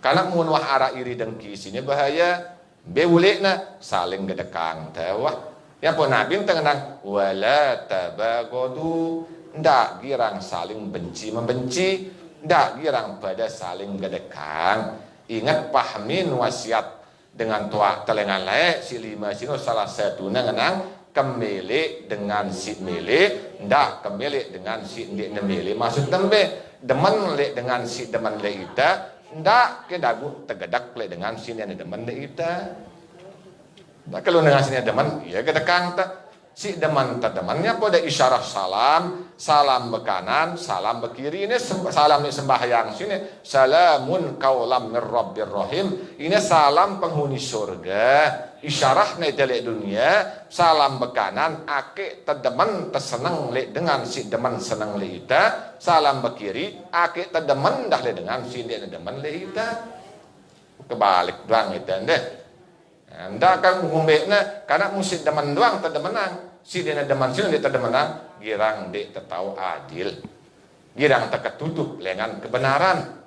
Karena mun wah ara iri dengki sini bahaya. Be ulekna saling gedekang tawah. Ya pun Nabi tengenang wala tabagodu, ndak girang saling benci membenci, ndak girang pada saling gedekang. Ingat pahamin wasiat dengan tua telengan lae si lima sino salah satu ngenang kemilik dengan si milik, ndak kemilik dengan si ndik milik. Maksud tembe demen lek dengan si demen lek ita, ndak ke dagu tegedak lek dengan si yang demen lek ita. Nah, kalau dengan sini demen, ya gedekang ta. Si demen ta demennya pada isyarah salam, salam be kanan, salam be kiri. Ini salam ni sembahyang sini. Salamun qaulam mir rabbir rahim. Ini salam penghuni surga. Isyarah ni telek dunia, salam be kanan, ake ta demen ta seneng lek dengan si demen seneng lek ita. Salam be kiri, ake ta demen dah lek dengan si dia demen lek ita. Kebalik doang itu deh. Anda akan ngumbekna karena musid demen doang tak menang. Si dia demen sini dia tak menang, girang dek tak tahu adil. Girang tak ketutup dengan kebenaran.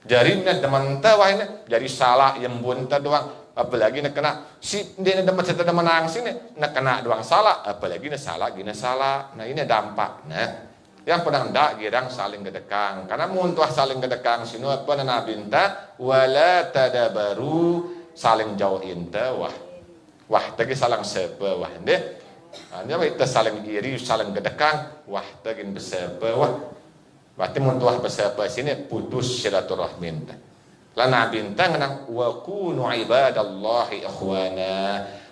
Jarinya demen tawah ini jadi salah yang bunta doang. Apalagi nak kena si dia demen tak menang sini nak kena doang salah, apalagi nak salah gina salah. Nah ini dampak. Nah yang pernah ndak girang saling gedekang. Karena muntah saling gedekang sini apa Nabi minta wala tadabaru, saling jauhin tawah. Wah tadi saling sepa wah deh. Anda kita saling iri, saling gedekang, wah tadi besepa wah. Berarti muntah besepa sini putus silaturahmi. Lah Nabi nang wa kunu ibadallahi ikhwana.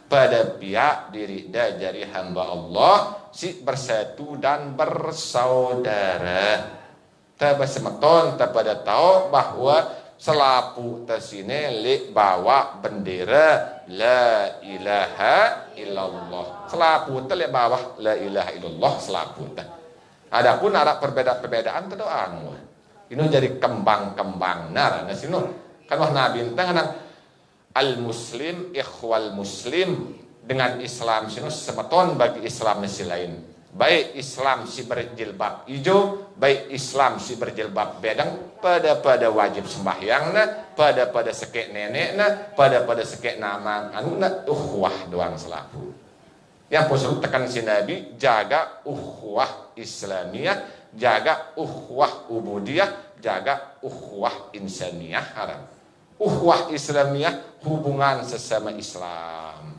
Pada pihak diri dari hamba Allah si bersatu dan bersaudara. Kita bersemeton, kita pada tahu bahwa selapu tersini lek bawa bendera la ilaha illallah. Selapu lek bawa la ilaha illallah selapu. Adapun ada perbedaan terdoang. Ini jadi kembang-kembang nar nasino. Kan wah Nabi tangan al-muslim ikhwal muslim, dengan Islam sino semeton bagi Islam nasi lain. Baik Islam si berjilbab hijau, baik Islam si berjilbab bedang, pada wajib sembahyangna, pada sekek nenekna, pada sekek nama anuna uhwah doang selaku. Yang posulu tekan si Nabi jaga uhwah Islamiyah, jaga uhwah ubudiyah, jaga uhwah insaniyah haram. Uhwah Islamiyah hubungan sesama Islam.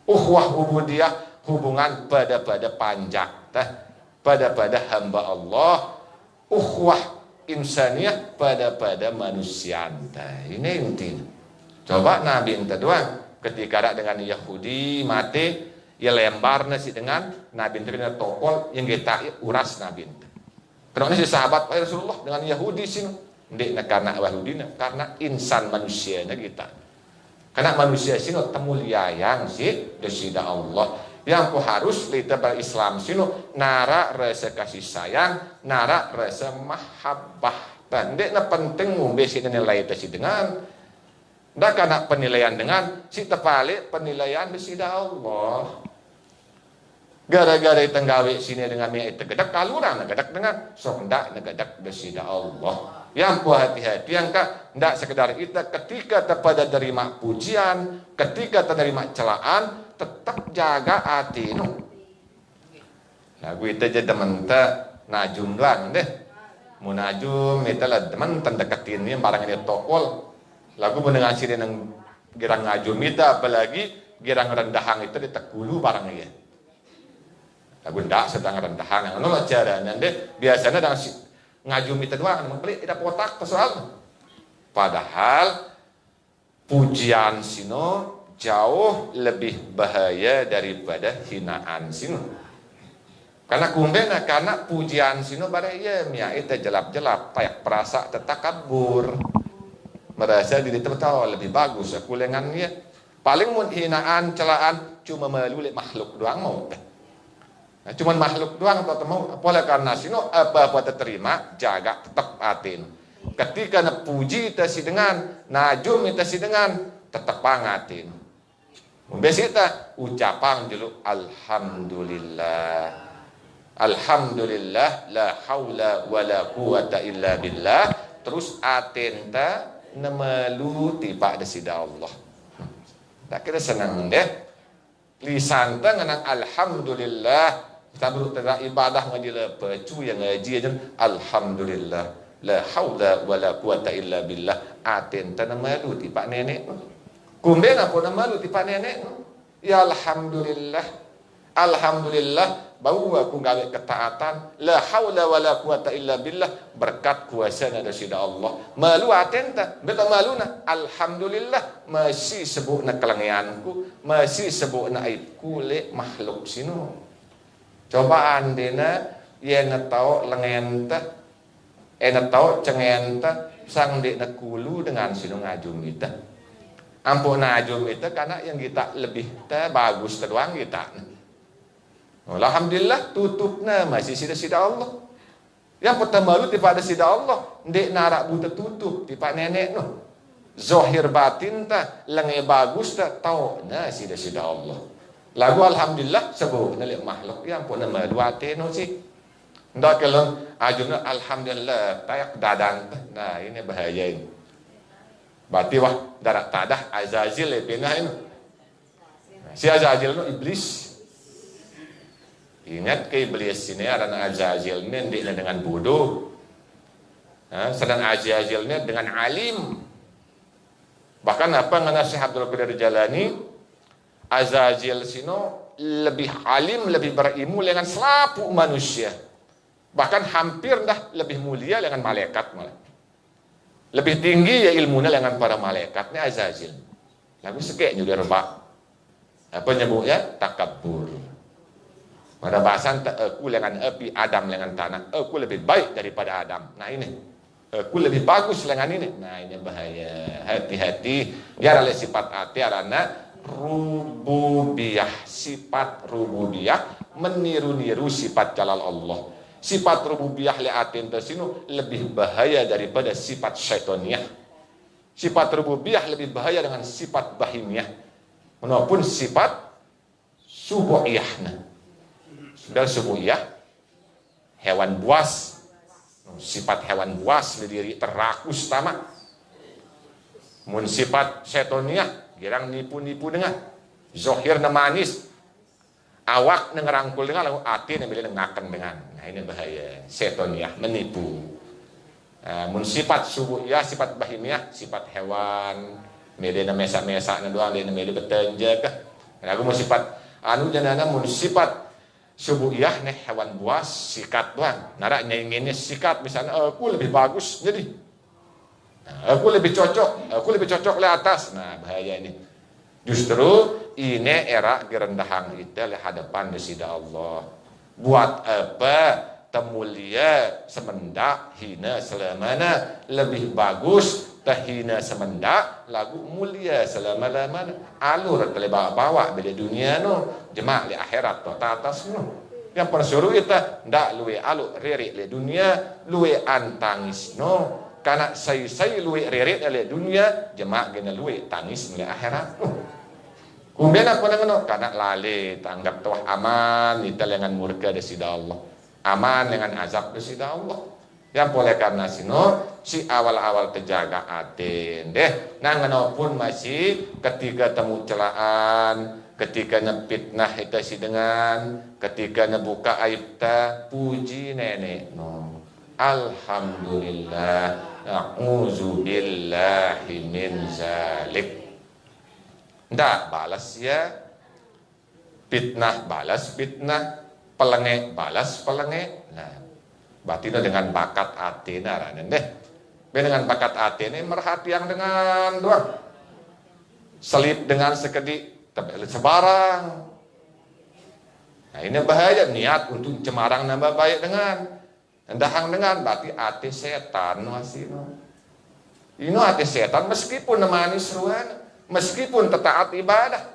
Uhwah ubudiyah hubungan pada panjak pada hamba Allah. Uhwah insaniyah pada manusia. Ini intinya. Coba Nabi ente doang ketika ada dengan Yahudi mati, ya lembar nasi dengan Nabi ente kena tokol yang kita uras Nabi ente. Kenapa si sahabat Rasulullah dengan Yahudi sini? Ndek karena Yahudi, karena insan manusia kita. Karena manusia sini temulia yang si desida Allah. Yang harus kita berislam sini nara rasa kasih sayang, nara rasa mahabbah. Dan ndek penting ngombe sini nilai tesi dengan. Ndak karena penilaian dengan si tepalik penilaian desida Allah. Gara-gara tenggawe sini dengan mi itu gedak kaluran gedak dengan sok ndak gedak desida Allah. Yang pu hati-hati yang kak ndak sekedar kita ketika terpada terima pujian, ketika terima celaan, tetap jaga hati nu. Nah gue itu jadi temen najum doang deh. Mau najum itu lah temen terdeketin ini barang ini tokol. Lagu mendengar sini nang girang najum itu apalagi girang rendahang itu ditekulu barangnya ya. Lagu ndak sedang rendahang. Anu lah caranya deh. Biasanya dengan ngajum itu doang, membeli tidak kotak persoalan. Padahal pujian sino jauh lebih bahaya daripada hinaan sino. Karena kumbena karena pujian sino pada iya mia itu jelap-jelap, payak perasa tetakabur. Merasa diri tahu lebih bagus aku lengannya. Paling mun hinaan celaan cuma melalui makhluk doang mau. Nah, cuman makhluk doang atau mau boleh karena sino apa terima jaga tetap atin. Ketika na puji tasi dengan najum tasi dengan tetap pangatin. Besita ucapan dulu alhamdulillah. Alhamdulillah la haula wala quwata illa billah. terus atenta nemelu tiba desida Allah. Tak kira senang deh. Lisan ta nganang alhamdulillah. Sabru tera ibadah ngaji lepa cu yang ngaji aja alhamdulillah. La haula wala quwata illa billah. Atenta nemelu tiba nenek. Kumbe apa nemelu tiba nenek? Ya alhamdulillah. Alhamdulillah bahwa aku gawe ketaatan, la haula wala quwata illa billah, berkat kuasa dari Allah. Malu atenta, beta maluna alhamdulillah masih sebutna kelangianku, masih sebutna aibku le makhluk sino. Coba andena yana tau lengenta, ena tau cengenta sang dekna kulu dengan sino ngajum kita. Ampun ngajum kita karena yang kita lebih bagus terdoang kita. Alhamdulillah tutupnya masih sida-sida Allah. Yang pertama lu tiba ada sida Allah, ndek narak buta tutup tiba nenek no. Zohir batin ta, lengai bagus ta, tau na sida-sida Allah. Lagu alhamdulillah sebutnya lihat makhluk yang pun nama dua teno sih. Ndak kalau ajuna alhamdulillah tayak dadan. Nah ini bahaya ini. Berarti wah darat tadah Azazil lepena ini. Si Azazil no iblis. Ingat ke iblis ini ada Azazil ini dengan bodoh. Sedang Azazil ini dengan alim. Bahkan apa ngana Syekh Abdul Qadir Jalani, Azazil sino lebih alim, lebih berilmu dengan selapu manusia. Bahkan hampir dah lebih mulia dengan malaikat malah. Lebih tinggi ya ilmunya dengan para malaikat ini Azazil. Lalu sekeknya udah rebak. Apa nyebutnya? Takabur. Pada bahasan aku dengan api, Adam dengan tanah. Aku lebih baik daripada Adam. Nah ini. Aku lebih bagus dengan ini. Nah ini bahaya. Hati-hati. Biar oleh sifat hati arana rububiyah. Sifat rububiyah meniru-niru sifat jalal Allah. Sifat rububiyah li'atin tersinu lebih bahaya daripada sifat syaitoniyah. Sifat rububiyah lebih bahaya dengan sifat bahimiyah. Maupun sifat subu'iyah. Dan subu'iyah hewan buas. Sifat hewan buas diri terakus tamak. Mun sifat syaitoniyah girang nipu-nipu dengan zohir na manis. Awak ngerangkul dengan lalu hati bila ngaken dengan. Nah ini bahaya. Syaitoniyah menipu. Mun sifat subu'iyah, sifat bahimiyah, sifat hewan. Media na mesak-mesak na doang, dia na media betenjak. Nah aku mau sifat anu janana mun sifat subu'iyah nih hewan buas sikat doang. Narak nyenginnya sikat misalnya aku lebih bagus jadi. Aku lebih cocok le atas. Nah bahaya ini. Justru ini era kerendahan kita le hadapan di sida Allah. Buat apa temulia semendak hina selamana lebih bagus tahina semendak lagu mulia selama-lamanya alur bawa beda dunia no jemaah li akhirat to tatas no yang persuruh kita ndak luwe alu ririk le dunia luwe antangis no karena say luwe ririk le dunia jemaah gena luwe tangis le akhirat no kumben apa ngono karena lali tanggap tuah aman ita dengan murka dari sida Allah aman dengan azab dari sida Allah. Yang boleh karena sino si awal-awal terjaga aten deh nang pun masih ketika temu celaan ketika nyepitnah itu si dengan ketika nyebuka aib ta puji nenek no alhamdulillah a'udzubillahi min zalik ndak balas ya fitnah balas fitnah pelenge balas pelenge. Nah berarti dengan bakat hati naranen deh. Dengan bakat hati ini merhati yang dengan doang. Selip dengan sekedik, tapi sebarang. Nah ini bahaya niat untuk cemarang nambah baik dengan. Endahang dengan berarti hati setan wasino. Ini hati setan meskipun nemani seruan, meskipun tetaat ibadah.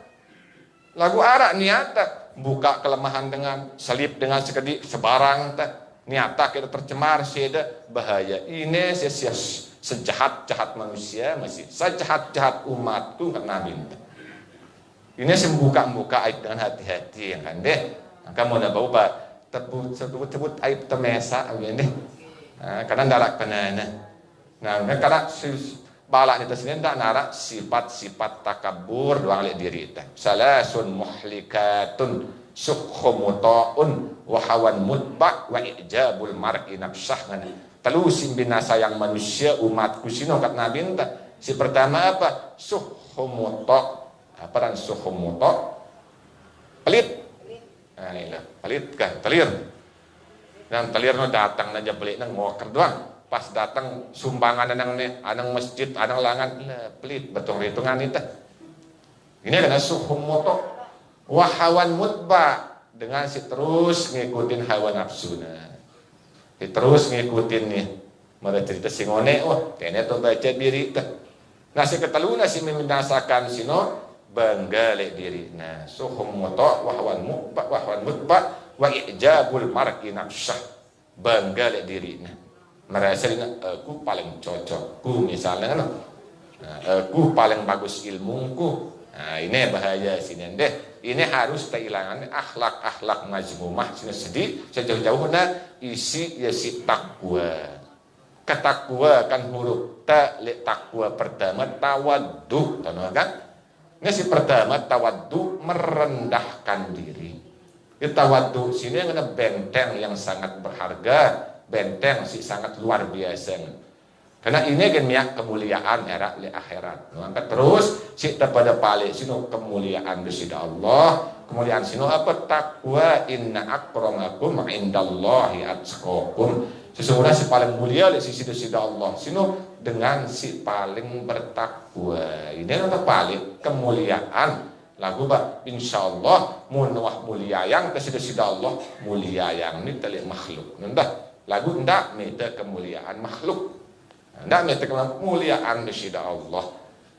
Lagu arak niat buka kelemahan dengan selip dengan sekedik sebarang tak. Niata kita tercemar seda bahaya ini sejahat-jahat manusia masih sejahat-jahat umatku kan nabi ini sembuka-buka aib dengan hati-hati yang kan deh kamu nak bawa tebut aib temesa deh karena darak penana Nah, karena balak itu sendiri tak nara sifat-sifat takabur doang lek diri teh. Salasun muhlikatun sukhumutaun wa hawan mutba wa ijabul mar'i nafsah ngana. Telu simbinasa yang manusia umatku sino kat nabi entah. Si pertama apa? Sukhumuta. Apa dan sukhumuta? Pelit. Nah, ini lah, pelit kah? Telir. Dan telir no datang aja beli nang ngoker doang. Pas datang sumbangan anang masjid, anang langan, pelit betul hitungan itu. Ini adalah sukhumuta. Wahawan mutba, dengan si terus ngikutin hawa nafsuna. Si terus ngikutin nih. Mereka cerita singone, kayaknya tuh baca diri itu. Nah si keteluna si meminasakan sino bangga lek diri. Nah sukhumuta wahawan mutba wa ijabul mar'i nafsah, bangga lek diri. Nah merasa aku paling cocok, ku misalnya kan, aku paling bagus ilmuku. Nah ini bahaya sini deh. Ini harus kehilangan akhlak majmumah sini sedih sejauh-jauh isi ya si takwa. Ketakwa kan huruf ta lek takwa pertama tawaddu, tahu kan? Ini si pertama tawaddu merendahkan diri. Tawaddu sini yang ada benteng yang sangat berharga. Benteng sih sangat luar biasa. Karena ini kan miak kemuliaan era le akhirat. Maka terus si pada balik sino kemuliaan di sisi Allah, kemuliaan sino apa? Takwa, inna akramakum indallahi atqakum. Sesungguhnya si paling mulia di sisi Allah sino dengan si paling bertakwa. Ini adalah balik kemuliaan. Lagu ba insyaallah munwah mulia yang ke sisi Allah, mulia yang ini telik makhluk. Ndah lagu ndak minta kemuliaan makhluk, ndak minta kemuliaan di sisi Allah.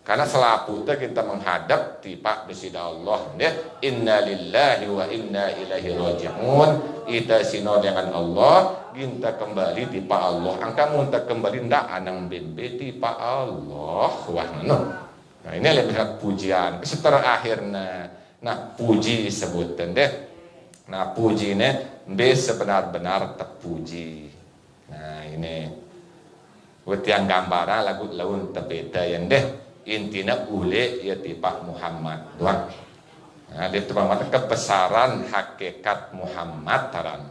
Karena selaputnya kita menghadap tipak di sisi Allah. Inna lillahi wa inna ilaihi raji'un. Ita sino dengan Allah, kita kembali tipak Allah. Angka munta kembali ndak anang bembe tipak Allah. Wah no. Nah ini adalah pujian. Setelah akhirnya, nah puji sebutan deh. Nah puji ini sebenar-benar terpuji. Nah ini buat yang gambaran lagu laun terbeda yang deh intinya ule ya tipak Muhammad doang. Nah di tempat kebesaran hakikat Muhammad taran.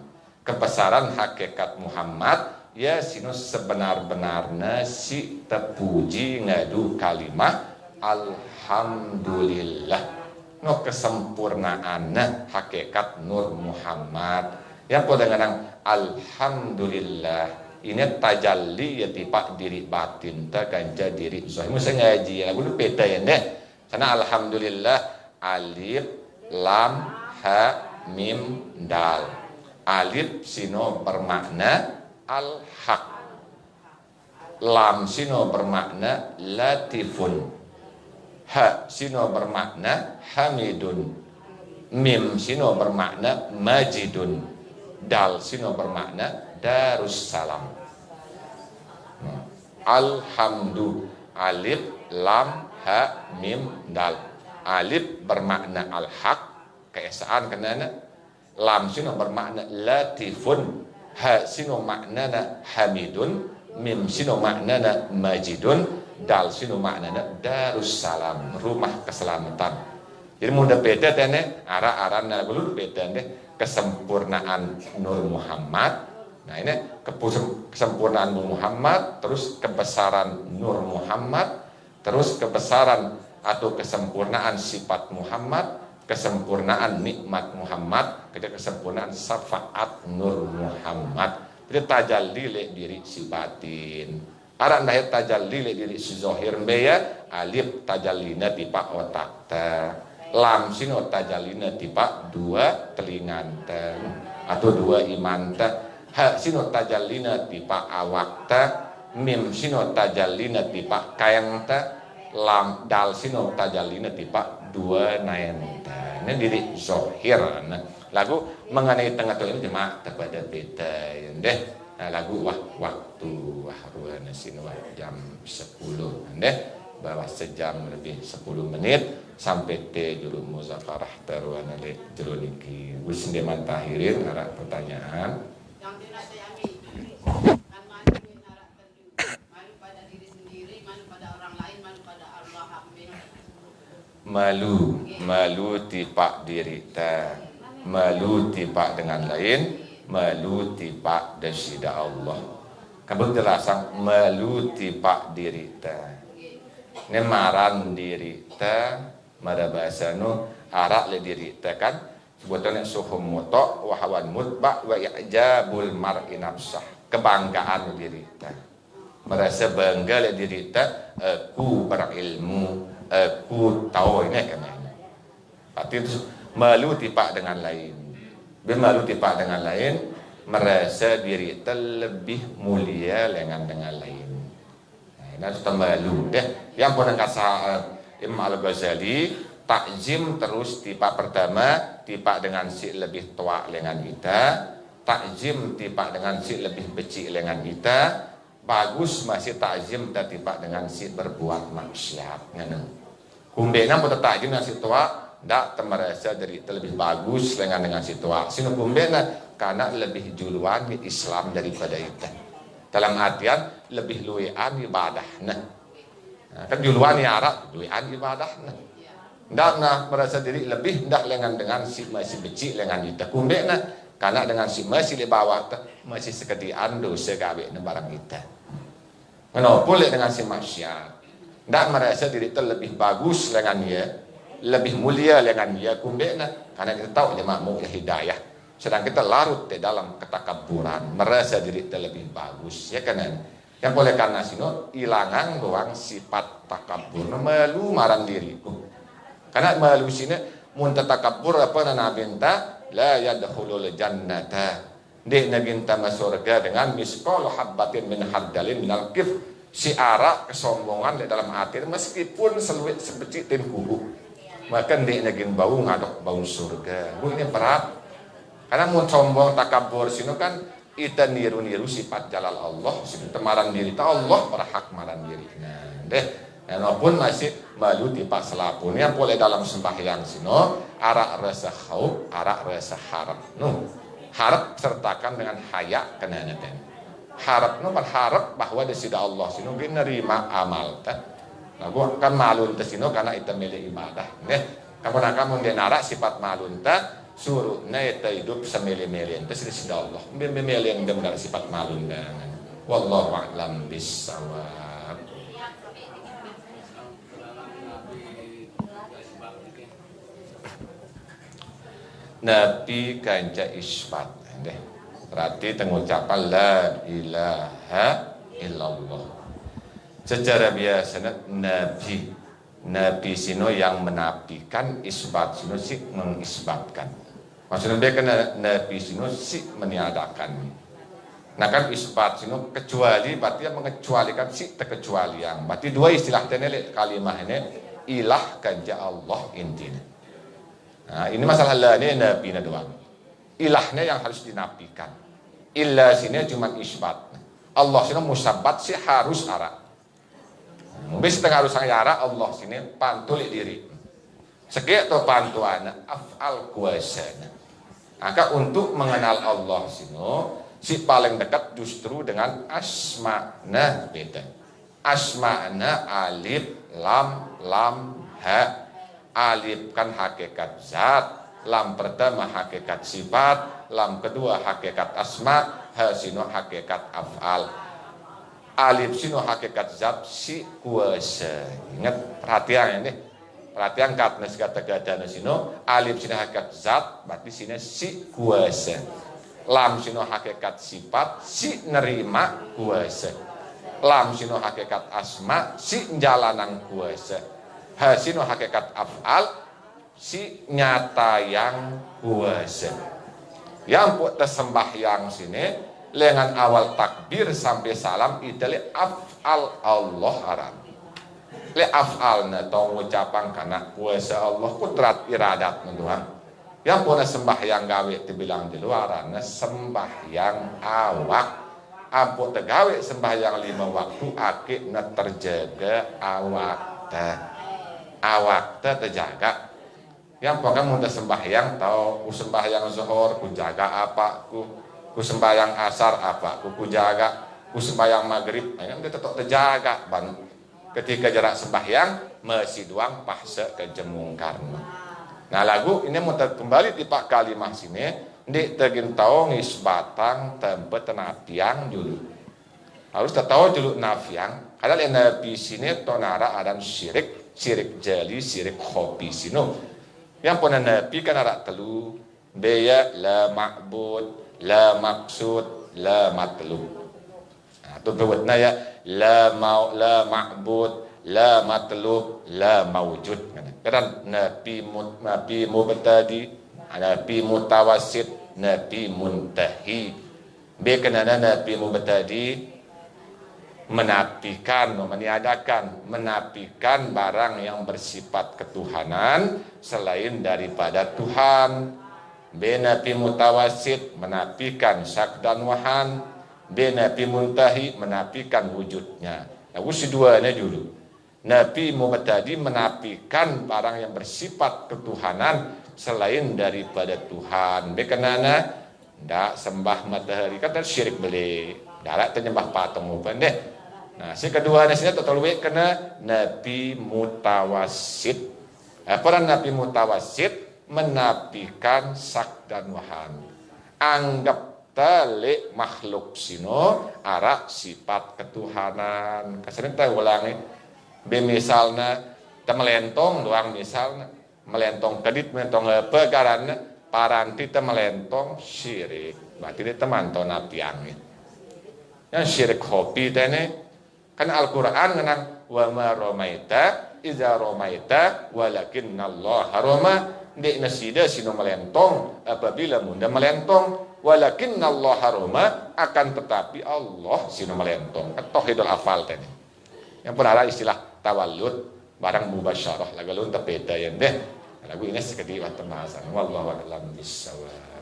Kebesaran hakikat Muhammad ya sino sebenar-benarnya si terpuji ngadu kalimat alhamdulillah. No kesempurnaannya hakikat Nur Muhammad yang pada kadang alhamdulillah ini tajalli ya tipak diri batin ta ganja diri zahir. Mesti ngaji lagu lu beda ya deh. Karena alhamdulillah alif lam ha mim dal. Alif sino bermakna al haq. Lam sino bermakna latifun. Ha sino bermakna hamidun, mim sino bermakna majidun, dal sino bermakna darussalam. Alhamdu alif lam ha mim dal. Alif bermakna al-haq keesaan kenana, lam sino bermakna latifun, ha sino maknana hamidun, mim sino maknana majidun, dal sinu maknanya darussalam, rumah keselamatan. Jadi mudah beda tene arah-arah lagu beda deh kesempurnaan Nur Muhammad. Nah ini kesempurnaan Nur Muhammad, terus kebesaran Nur Muhammad, terus kebesaran atau kesempurnaan sifat Muhammad, kesempurnaan nikmat Muhammad, kesempurnaan syafaat Nur Muhammad. Jadi tajalli le diri si batin. Arak nahir tajalli le diri si zahir beya, alif tajallina tipak otak ta, lam sino tajallina tipak dua telingan ta atau dua iman ta, ha sino tajallina tipak awak ta, mim sino tajallina tipak kayang ta, lam dal sino tajallina tipak dua naen ta. Ini diri zahir. Nah, lagu mengenai tengah tu ini cuma terpada beda ya deh. Nah, lagu waktu ruana sinwa jam 10 deh, bahwa sejam lebih 10 menit sampai juru muzakarah taruana le jero niki wis ndeman tahirin arah pertanyaan yang tidak saya malu tipak diri ta, malu tipak dengan lain, malu tipak desida Allah. Kabut jelasan malu tipak diri ta. Ini maran diri ta, mada bahasa nu arak le diri ta kan. Sebutnya suhum mutok, wahawan mutbak, wa i'jabul mar'i nafsah. Kebanggaan diri ta. Merasa bangga le diri ta, aku berilmu, aku tahu ini kan. Berarti itu malu tipak dengan lain. Bila malu tipak dengan lain, merasa diri ta lebih mulia dengan lain. Nah, itu malu deh. Yang pun kata Imam Al-Ghazali, takzim terus tipak pertama, tipak dengan si lebih tua dengan kita, takzim tipak dengan si lebih becik dengan kita, bagus masih takzim dan tipak dengan si berbuat maksiat. Kumbena pun takzim dengan si tua, tak merasa dari lebih bagus dengan si tua. Sino kumbena karena lebih juluan Islam daripada kita. Dalam artian lebih luwean ibadah. Nah, kan juluan ya Arab, luwean ibadah. Ndak merasa diri lebih ndak dengan si masih becik dengan kita. Kumbena karena dengan si masih di bawah masih sekedian dosa gawe barang kita. Kenapa dengan si maksiat? Ndak merasa diri lebih bagus dengan dia, lebih mulia dengan dia. Kumbena karena kita tahu dia makmuk ya hidayah. Sedang kita larut di dalam ketakaburan, merasa diri lebih bagus, ya kan? Yang boleh karena sino ilangan doang sifat takabur, malu marang diriku. Karena malu sini muntah takabur apa nabi minta la yadkhulul jannata. Dek nabi minta masuk surga dengan misqal habbatin min hardalin minal kif. Si arak kesombongan di dalam hati meskipun seluit sebecik tin kubu. Maka dek nabi bau ngadok bau surga. Bu ini berat. Karena mau sombong takabur sini kan kita niru-niru sifat jalal Allah, sifat temaran diri ta Allah berhak maran diri. Nah, deh, walaupun masih malu tipak selapunya boleh dalam sembahyang sino arak rasa khauf, arak rasa harap. Harap sertakan dengan haya kenanya ten. Harap berharap bahwa di sida Allah sino kita nerima amal ta. Nah, gua kan malu sino karena kita milik ibadah. Kamu dia narak sifat malu ta. Suruh naita hidup semili-mili ente sida Allah mili yang benar sifat malu dengan wallahu a'lam bissawab. Nabi kanca isbat deh berarti tengucapan la ilaha illallah. Secara biasa Nabi sino yang menafikan, isbat sino si mengisbatkan. Maksudnya dia kena Nabi sino si meniadakan. Nah kan isbat sino kecuali berarti yang mengecualikan si terkecualian. Berarti dua istilah ini kalimah ini ilah kanja Allah intinya. Nah ini masalah lah ini Nabi doang. Ilahnya yang harus dinafikan. Ilah sini cuma isbat. Allah sino musabbat si harus arah. Mungkin setengah harus arah Allah sini pantulik diri. Sekek atau pantuana af'al kuasana. Maka untuk mengenal Allah sino si paling dekat justru dengan asma'na beda. Asma'na alif lam ha. Alif kan hakikat zat, lam pertama hakikat sifat, lam kedua hakikat asma, ha sino hakikat af'al. Alif sino hakikat zat si kuasa. Ingat perhatian ini. Perhatian katna kata-kata sino alif sino hakikat zat berarti sini si kuasa. Lam sino hakikat sifat si nerima kuasa. Lam sino hakikat asma si jalanan kuasa. Ha sino hakikat af'al si nyata yang kuasa. Yang buat sembahyang sini dengan awal takbir sampai salam itu af'al Allah arab. Le af'alna tong ucapan karena kuasa Allah kudrat iradat mendoan. Yang puna sembahyang gawe dibilang di luaran sembahyang awak. Ampun tegawe sembahyang 5 waktu akidna terjaga awak terjaga. Yang pokoknya mudah sembahyang tahu ku sembahyang zuhur ku jaga apa ku sembahyang asar apa ku jaga ku sembahyang maghrib. Yang dia tetap terjaga ban. ketika jarak sembahyang masih duang pahse kejemung karma. Nah lagu ini mau kembali di pak kalimah sini di tegintau ngis batang tempat tenapiang dulu harus tahu dulu nafiang kadang yang nabi sini tonara adan syirik jeli syirik kopi sino yang pun nabi kan arak telu beya la ma'bud la maksud la matlub. Nah tu bewetna ya la ma'bud la matlub la mawjud kan nabi mubtadi nabi mutawassit nabi muntahi bekenana nabi mubtadi menafikan barang yang bersifat ketuhanan selain daripada Tuhan. Nabi mutawassit menafikan syak dan wahan. Nabi muntahi menafikan wujudnya. Nah, si duanya dulu. Nabi mubtadi menafikan barang yang bersifat ketuhanan selain daripada Tuhan. Bekenana ndak sembah matahari kata syirik beli. Darat ternyembah patung bukan deh. Nah, si kedua nasinya total kena nabi mutawassit. Peran nabi mutawassit menafikan sak dan wahan. Anggap talik makhluk sino arak sifat ketuhanan. Kasarnya kita ulangi. Misalnya kita melentong doang misalnya melentong kedit melentong pegarannya paranti kita melentong syirik. Berarti dia teman to napiang. Yang syirik kopi tene kan Al-Qur'an ngenang wa ma ramaita iza ramaita walakinnallaha rama di nasida sino melentong apabila munda melentong walakinnallaha rama akan tetapi Allah sino melentong tauhidul afal tadi yang pernah istilah tawallud barang mubasyarah lagu lu tepeda yang deh lagu ini sekedi wa temasan wallahu a'lam bissawab.